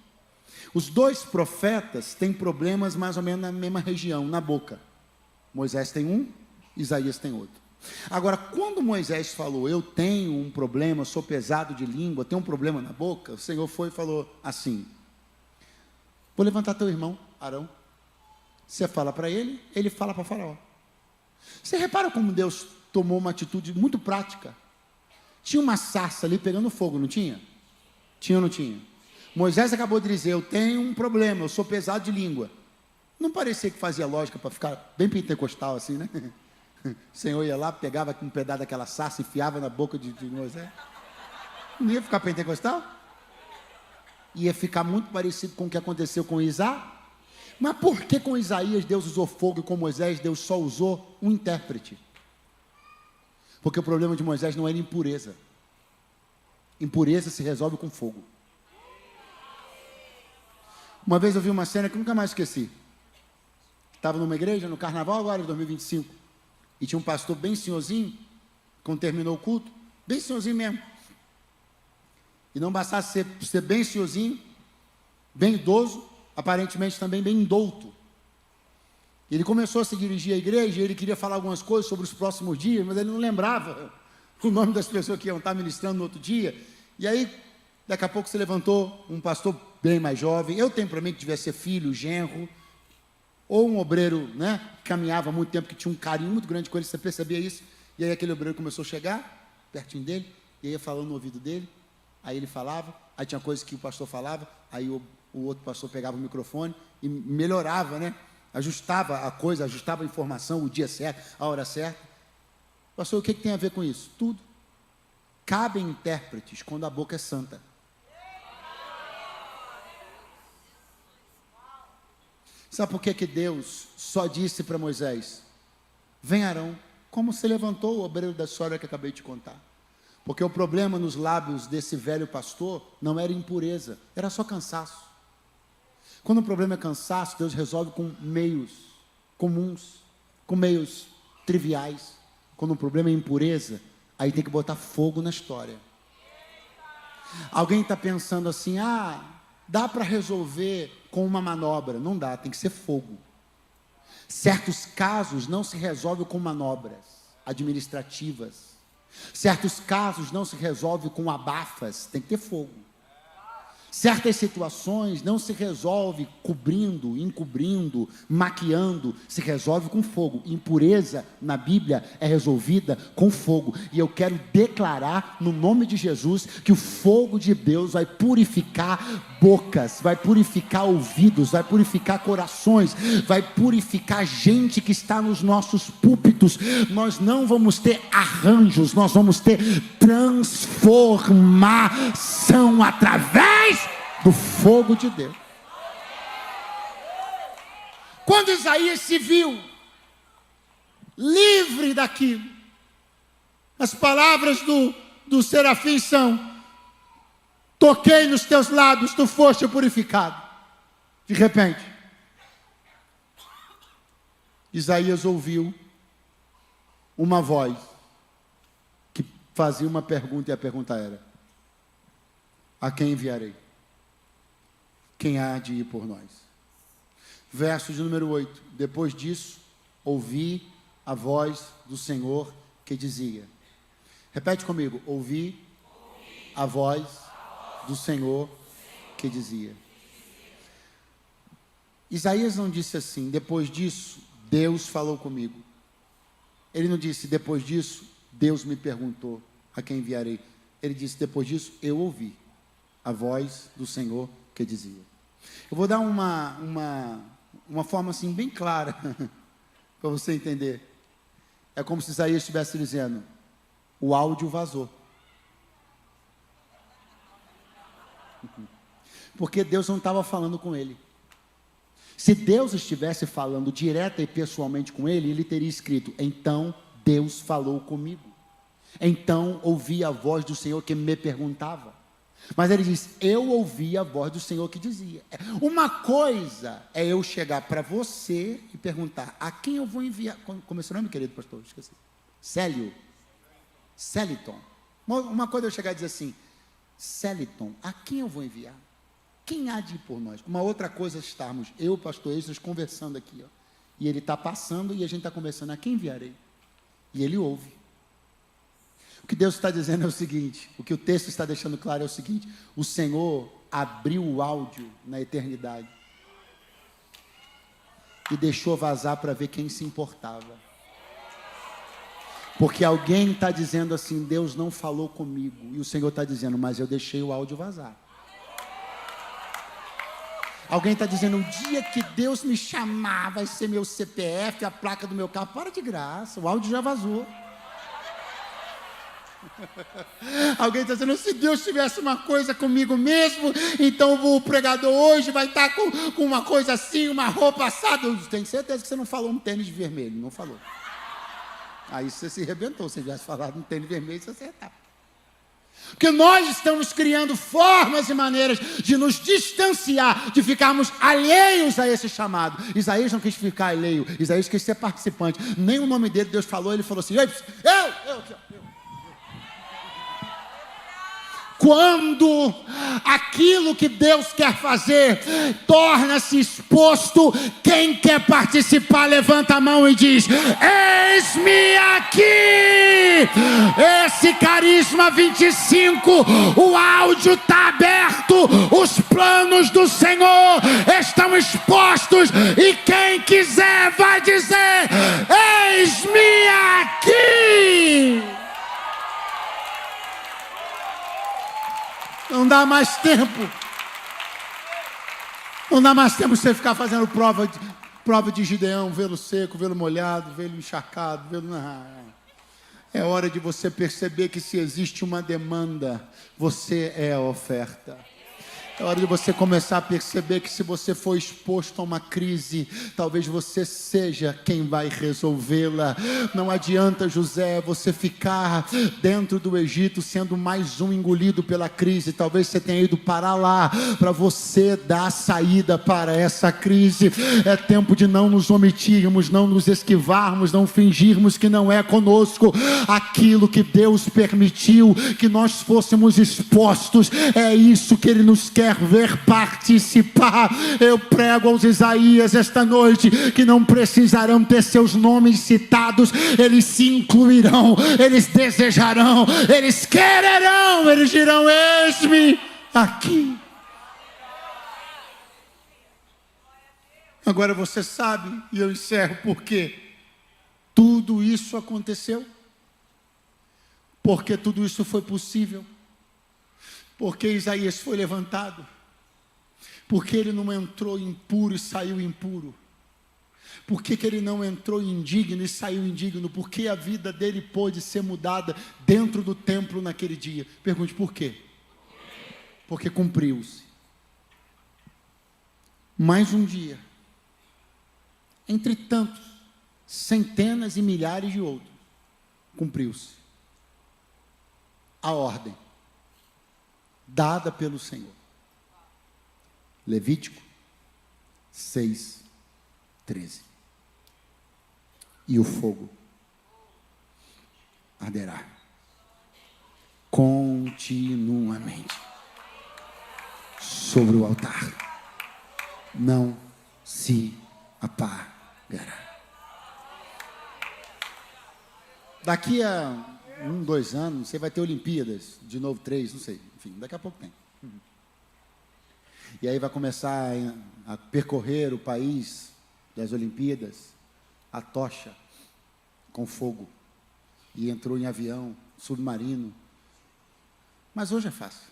Os dois profetas têm problemas mais ou menos na mesma região, na boca. Moisés tem um, Isaías tem outro. Agora, quando Moisés falou, eu tenho um problema, sou pesado de língua, tenho um problema na boca, o Senhor foi e falou assim, vou levantar teu irmão, Arão. Você fala para ele, ele fala para Faraó. Você repara como Deus tomou uma atitude muito prática? Tinha uma sarça ali pegando fogo, não tinha? Tinha ou não tinha? Moisés acabou de dizer, eu tenho um problema, eu sou pesado de língua. Não parecia que fazia lógica para ficar bem pentecostal assim, né? O Senhor ia lá, pegava um pedaço daquela sarça, enfiava na boca de Moisés. Não ia ficar pentecostal? Ia ficar muito parecido com o que aconteceu com Isaías. Mas por que com Isaías Deus usou fogo e com Moisés Deus só usou um intérprete? Porque o problema de Moisés não era impureza. Impureza se resolve com fogo. Uma vez eu vi uma cena que nunca mais esqueci. Estava numa igreja, no carnaval agora de 2025. E tinha um pastor bem senhorzinho, quando terminou o culto, bem senhorzinho mesmo. E não bastasse ser bem senhorzinho, bem idoso, aparentemente também bem indouto. Ele começou a se dirigir à igreja, ele queria falar algumas coisas sobre os próximos dias, mas ele não lembrava o nome das pessoas que iam estar ministrando no outro dia. E aí, daqui a pouco se levantou um pastor bem mais jovem, eu tenho para mim que devia ser filho, genro, ou um obreiro, né, que caminhava há muito tempo, que tinha um carinho muito grande com ele, você percebia isso? E aí aquele obreiro começou a chegar, pertinho dele, e ia falando no ouvido dele, aí ele falava, aí tinha coisas que o pastor falava, aí o outro pastor pegava o microfone e melhorava, né, ajustava a coisa, ajustava a informação, o dia certo, a hora certa. Pastor, o que tem a ver com isso? Tudo. Cabem intérpretes quando a boca é santa. Sabe por que Deus só disse para Moisés: vem Arão, como se levantou o obreiro da história que acabei de contar? Porque o problema nos lábios desse velho pastor não era impureza, era só cansaço. Quando o problema é cansaço, Deus resolve com meios comuns, com meios triviais. Quando o problema é impureza, aí tem que botar fogo na história. Alguém está pensando assim: dá para resolver com uma manobra. Não dá, tem que ser fogo. Certos casos não se resolvem com manobras administrativas. Certos casos não se resolvem com abafas, tem que ter fogo. Certas situações não se resolve cobrindo, encobrindo, maquiando, se resolve com fogo. Impureza na Bíblia é resolvida com fogo. E eu quero declarar no nome de Jesus que o fogo de Deus vai purificar bocas, vai purificar ouvidos, vai purificar corações, vai purificar gente que está nos nossos púlpitos. Nós não vamos ter arranjos, nós vamos ter transformação através do fogo de Deus. Quando Isaías se viu livre daquilo, as palavras do serafim são: toquei nos teus lábios, tu foste purificado. De repente, Isaías ouviu uma voz que fazia uma pergunta, e a pergunta era: a quem enviarei? Quem há de ir por nós? Verso de número 8. Depois disso, ouvi a voz do Senhor que dizia. Repete comigo: ouvi a voz do Senhor que dizia. Isaías não disse assim: depois disso, Deus falou comigo. Ele não disse: depois disso, Deus me perguntou a quem enviarei. Ele disse: depois disso, eu ouvi a voz do Senhor que dizia. Eu vou dar uma forma assim bem clara para você entender. É como se Isaías estivesse dizendo: o áudio vazou. Porque Deus não estava falando com ele. Se Deus estivesse falando direta e pessoalmente com ele, ele teria escrito: então Deus falou comigo. Então ouvi a voz do Senhor que me perguntava. Mas ele diz: eu ouvi a voz do Senhor que dizia. Uma coisa é eu chegar para você e perguntar: a quem eu vou enviar? Como é seu nome, querido pastor? Esqueci. Celiton. Uma coisa é eu chegar e dizer assim: Celiton, a quem eu vou enviar? Quem há de ir por nós? Uma outra coisa é estarmos, eu, pastor Esdras, conversando aqui, ó, e ele está passando e a gente está conversando: a quem enviarei? E ele ouve. O que Deus está dizendo é o seguinte, o que o texto está deixando claro é o seguinte: o Senhor abriu o áudio na eternidade e deixou vazar para ver quem se importava. Porque alguém está dizendo assim: Deus não falou comigo, e o Senhor está dizendo: mas eu deixei o áudio vazar. Alguém está dizendo: o dia que Deus me chamar vai ser meu CPF, a placa do meu carro. Para de graça, o áudio já vazou. Alguém está dizendo: se Deus tivesse uma coisa comigo mesmo, então o pregador hoje vai estar com uma coisa assim, uma roupa assada. Eu tenho certeza que você não falou um tênis vermelho, não falou. Aí você se arrebentou. Se você tivesse falado um tênis vermelho, você acertava. Porque nós estamos criando formas e maneiras de nos distanciar, de ficarmos alheios a esse chamado. Isaías não quis ficar alheio, Isaías quis ser participante. Nem o nome dele Deus falou, ele falou assim: eu. Quando aquilo que Deus quer fazer torna-se exposto, quem quer participar levanta a mão e diz: eis-me aqui. Esse Carisma 25, o áudio está aberto, os planos do Senhor estão expostos, e quem quiser vai dizer: eis-me aqui. Não dá mais tempo. Não dá mais tempo de você ficar fazendo Prova de Gideão, vê-lo seco, vê-lo molhado, vê-lo encharcado, vê-lo... É hora de você perceber que se existe uma demanda, você é a oferta. É hora de você começar a perceber que se você for exposto a uma crise, talvez você seja quem vai resolvê-la. Não adianta, José, você ficar dentro do Egito sendo mais um engolido pela crise. Talvez você tenha ido parar lá para você dar saída para essa crise. É tempo de não nos omitirmos, não nos esquivarmos, não fingirmos que não é conosco. Aquilo que Deus permitiu que nós fôssemos expostos, é isso que Ele nos quer ver participar. Eu prego aos Isaías esta noite que não precisarão ter seus nomes citados, eles se incluirão, eles desejarão, eles quererão, eles dirão: eis-me aqui. Agora você sabe, e eu encerro, por quê tudo isso aconteceu, porque tudo isso foi possível. Porque Isaías foi levantado, porque ele não entrou impuro e saiu impuro, porque que ele não entrou indigno e saiu indigno, porque a vida dele pôde ser mudada dentro do templo naquele dia. Pergunte por quê? Porque cumpriu-se. Mais um dia, entre tantos, centenas e milhares de outros, cumpriu-se a ordem dada pelo Senhor. Levítico 6:13. E o fogo arderá continuamente sobre o altar, não se apagará. Daqui a 1, 2 anos, você vai ter Olimpíadas, de novo 3, não sei, enfim, daqui a pouco tem. E aí vai começar a percorrer o país das Olimpíadas, a tocha com fogo, e entrou em avião, submarino. Mas hoje é fácil.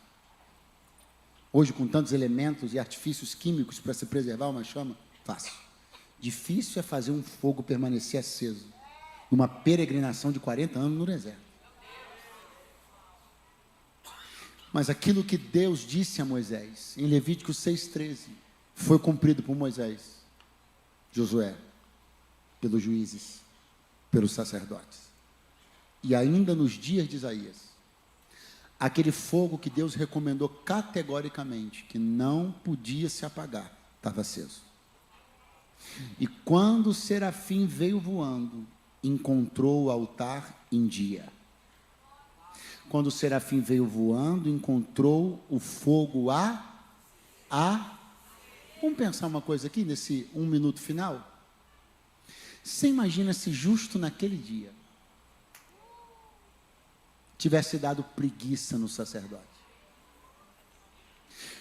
Hoje, com tantos elementos e artifícios químicos para se preservar uma chama, fácil. Difícil é fazer um fogo permanecer aceso, numa peregrinação de 40 anos no deserto. Mas aquilo que Deus disse a Moisés, em Levítico 6:13, foi cumprido por Moisés, Josué, pelos juízes, pelos sacerdotes. E ainda nos dias de Isaías, aquele fogo que Deus recomendou categoricamente, que não podia se apagar, estava aceso. E quando o serafim veio voando, encontrou o altar em dia. Quando o serafim veio voando, encontrou o fogo Vamos pensar uma coisa aqui, nesse 1 minuto final. Você imagina se justo naquele dia tivesse dado preguiça no sacerdote?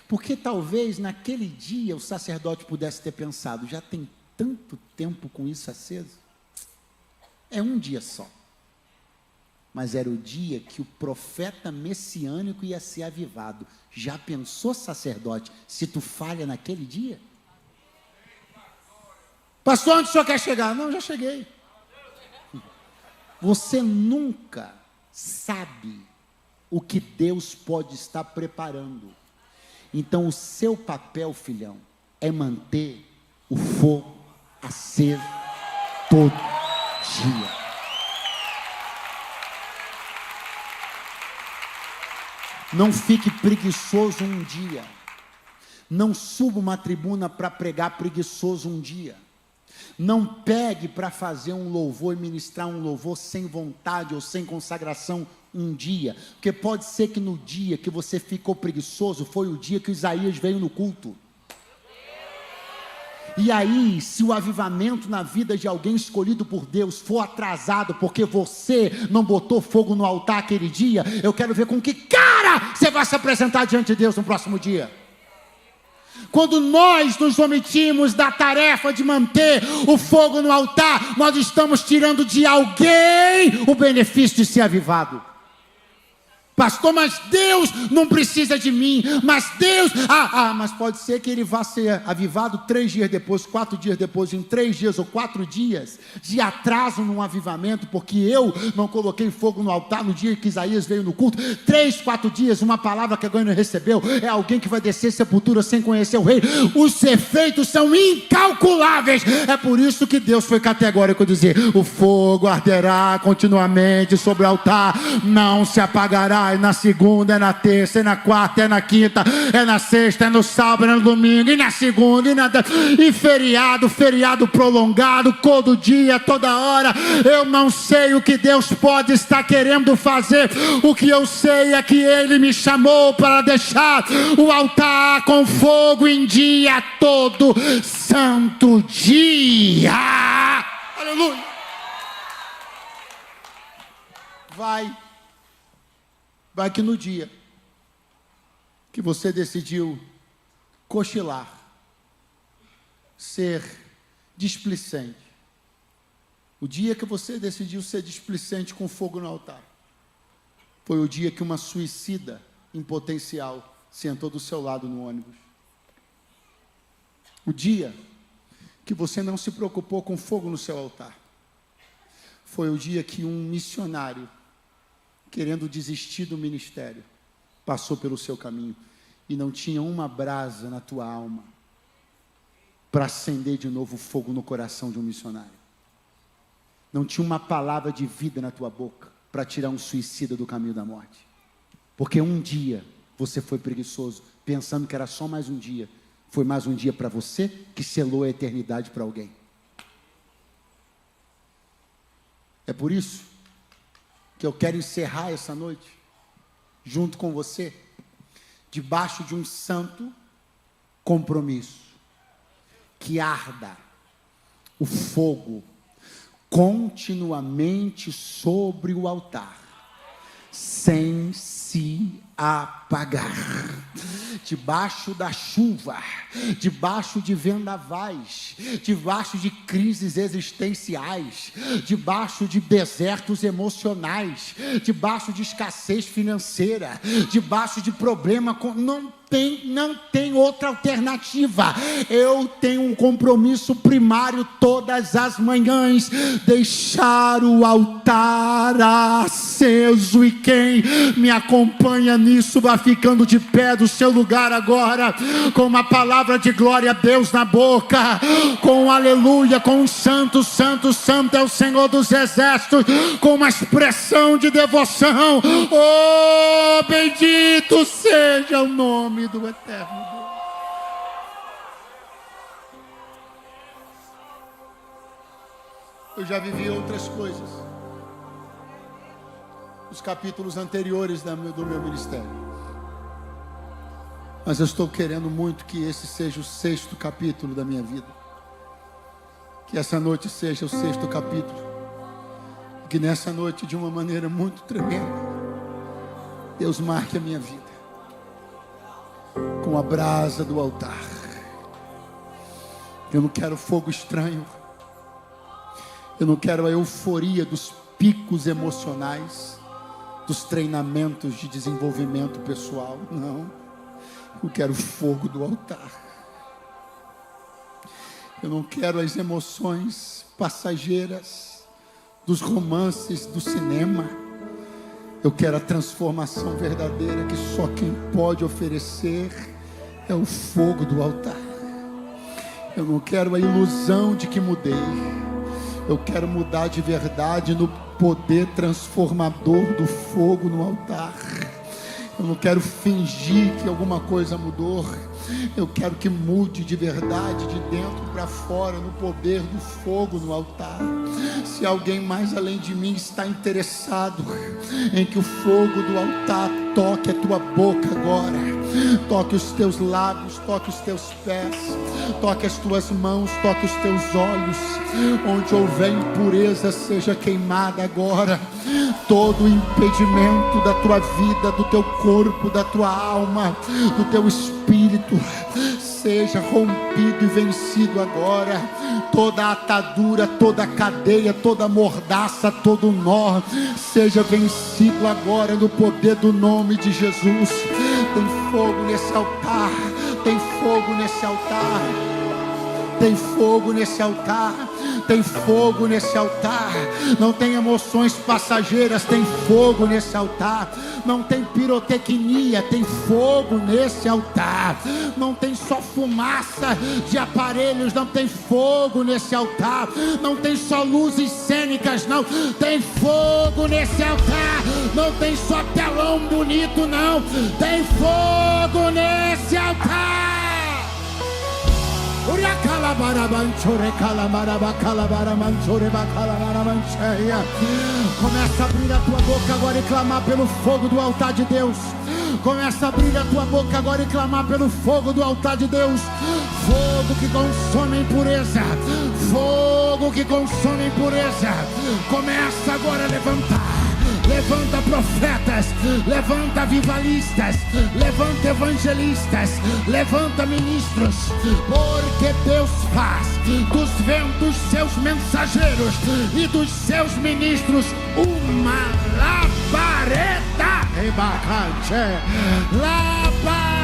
Porque talvez naquele dia o sacerdote pudesse ter pensado: já tem tanto tempo com isso aceso, é um dia só. Mas era o dia que o profeta messiânico ia ser avivado. Já pensou, sacerdote, se tu falha naquele dia? Pastor, onde o senhor quer chegar? Não, já cheguei. Você nunca sabe o que Deus pode estar preparando. Então o seu papel, filhão, é manter o fogo aceso todo dia. Não fique preguiçoso um dia. Não suba uma tribuna para pregar preguiçoso um dia. Não pegue para fazer um louvor e ministrar um louvor sem vontade ou sem consagração um dia. Porque pode ser que no dia que você ficou preguiçoso foi o dia que Isaías veio no culto. E aí, se o avivamento na vida de alguém escolhido por Deus for atrasado porque você não botou fogo no altar aquele dia, eu quero ver com que cara você vai se apresentar diante de Deus no próximo dia. Quando nós nos omitimos da tarefa de manter o fogo no altar, nós estamos tirando de alguém o benefício de ser avivado. Pastor, mas Deus não precisa de mim, mas Deus, mas pode ser que ele vá ser avivado 3 dias depois, 4 dias depois, em 3 dias ou 4 dias, de atraso num avivamento, porque eu não coloquei fogo no altar no dia que Isaías veio no culto. 3, 4 dias, uma palavra que agora não recebeu, é alguém que vai descer sepultura sem conhecer o rei. Os efeitos são incalculáveis, é por isso que Deus foi categórico a dizer, o fogo arderá continuamente sobre o altar, não se apagará. É na segunda, é na terça, é na quarta, é na quinta, é na sexta, é no sábado, é no domingo, e na segunda, e feriado prolongado, todo dia, toda hora. Eu não sei o que Deus pode estar querendo fazer, o que eu sei é que Ele me chamou para deixar o altar com fogo em dia todo santo dia. Aleluia. Vai que no dia que você decidiu cochilar, ser displicente, o dia que você decidiu ser displicente com fogo no altar, foi o dia que uma suicida em potencial sentou do seu lado no ônibus. O dia que você não se preocupou com fogo no seu altar, foi o dia que um missionário, querendo desistir do ministério, passou pelo seu caminho e não tinha uma brasa na tua alma para acender de novo o fogo no coração de um missionário. Não tinha uma palavra de vida na tua boca para tirar um suicida do caminho da morte. Porque um dia você foi preguiçoso, pensando que era só mais um dia. Foi mais um dia para você que selou a eternidade para alguém. É por isso que eu quero encerrar essa noite, junto com você, debaixo de um santo compromisso, que arda o fogo continuamente sobre o altar, sem se apagar, debaixo da chuva, debaixo de vendavais, debaixo de crises existenciais, debaixo de desertos emocionais, debaixo de escassez financeira, debaixo de problema não tem outra alternativa. Eu tenho um compromisso primário todas as manhãs, deixar o altar aceso, e quem me acompanha nisso vai ficando de pé do seu lugar agora, com uma palavra de glória a Deus na boca, com um aleluia, com um santo, santo, santo é o Senhor dos exércitos, com uma expressão de devoção. Oh, bendito seja o nome do eterno Deus. Eu já vivi outras coisas nos capítulos anteriores do meu ministério, mas eu estou querendo muito que esse seja o 6º capítulo da minha vida, que essa noite seja o 6º capítulo, que nessa noite, de uma maneira muito tremenda, Deus marque a minha vida com a brasa do altar. Eu não quero fogo estranho, eu não quero a euforia dos picos emocionais, dos treinamentos de desenvolvimento pessoal, não. Eu quero o fogo do altar. Eu não quero as emoções passageiras dos romances do cinema. Eu quero a transformação verdadeira que só quem pode oferecer é o fogo do altar. Eu não quero a ilusão de que mudei. Eu quero mudar de verdade no poder transformador do fogo no altar. Eu não quero fingir que alguma coisa mudou. Eu quero que mude de verdade, de dentro para fora, no poder do fogo no altar. Se alguém mais além de mim está interessado em que o fogo do altar toque a tua boca agora, toque os teus lábios, toque os teus pés, toque as tuas mãos, toque os teus olhos, onde houver impureza seja queimada agora. Todo impedimento da tua vida, do teu corpo, da tua alma, do teu espírito, seja rompido e vencido agora. Toda atadura, toda cadeia, toda mordaça, todo nó, seja vencido agora no poder do nome de Jesus. Tem fogo nesse altar, tem fogo nesse altar, tem fogo nesse altar, tem fogo nesse altar. Não tem emoções passageiras, tem fogo nesse altar. Não tem pirotecnia, tem fogo nesse altar. Não tem só fumaça de aparelhos, não, tem fogo nesse altar. Não tem só luzes cênicas, não, tem fogo nesse altar. Não tem só telão bonito, não, tem fogo nesse altar. Começa a abrir a tua boca agora e clamar pelo fogo do altar de Deus. Começa a abrir a tua boca agora e clamar pelo fogo do altar de Deus. Fogo que consome a impureza, fogo que consome a impureza. Começa agora a levantar. Levanta profetas, levanta avivalistas, levanta evangelistas, levanta ministros, porque Deus faz dos seus mensageiros e dos seus ministros uma labareda, labareda.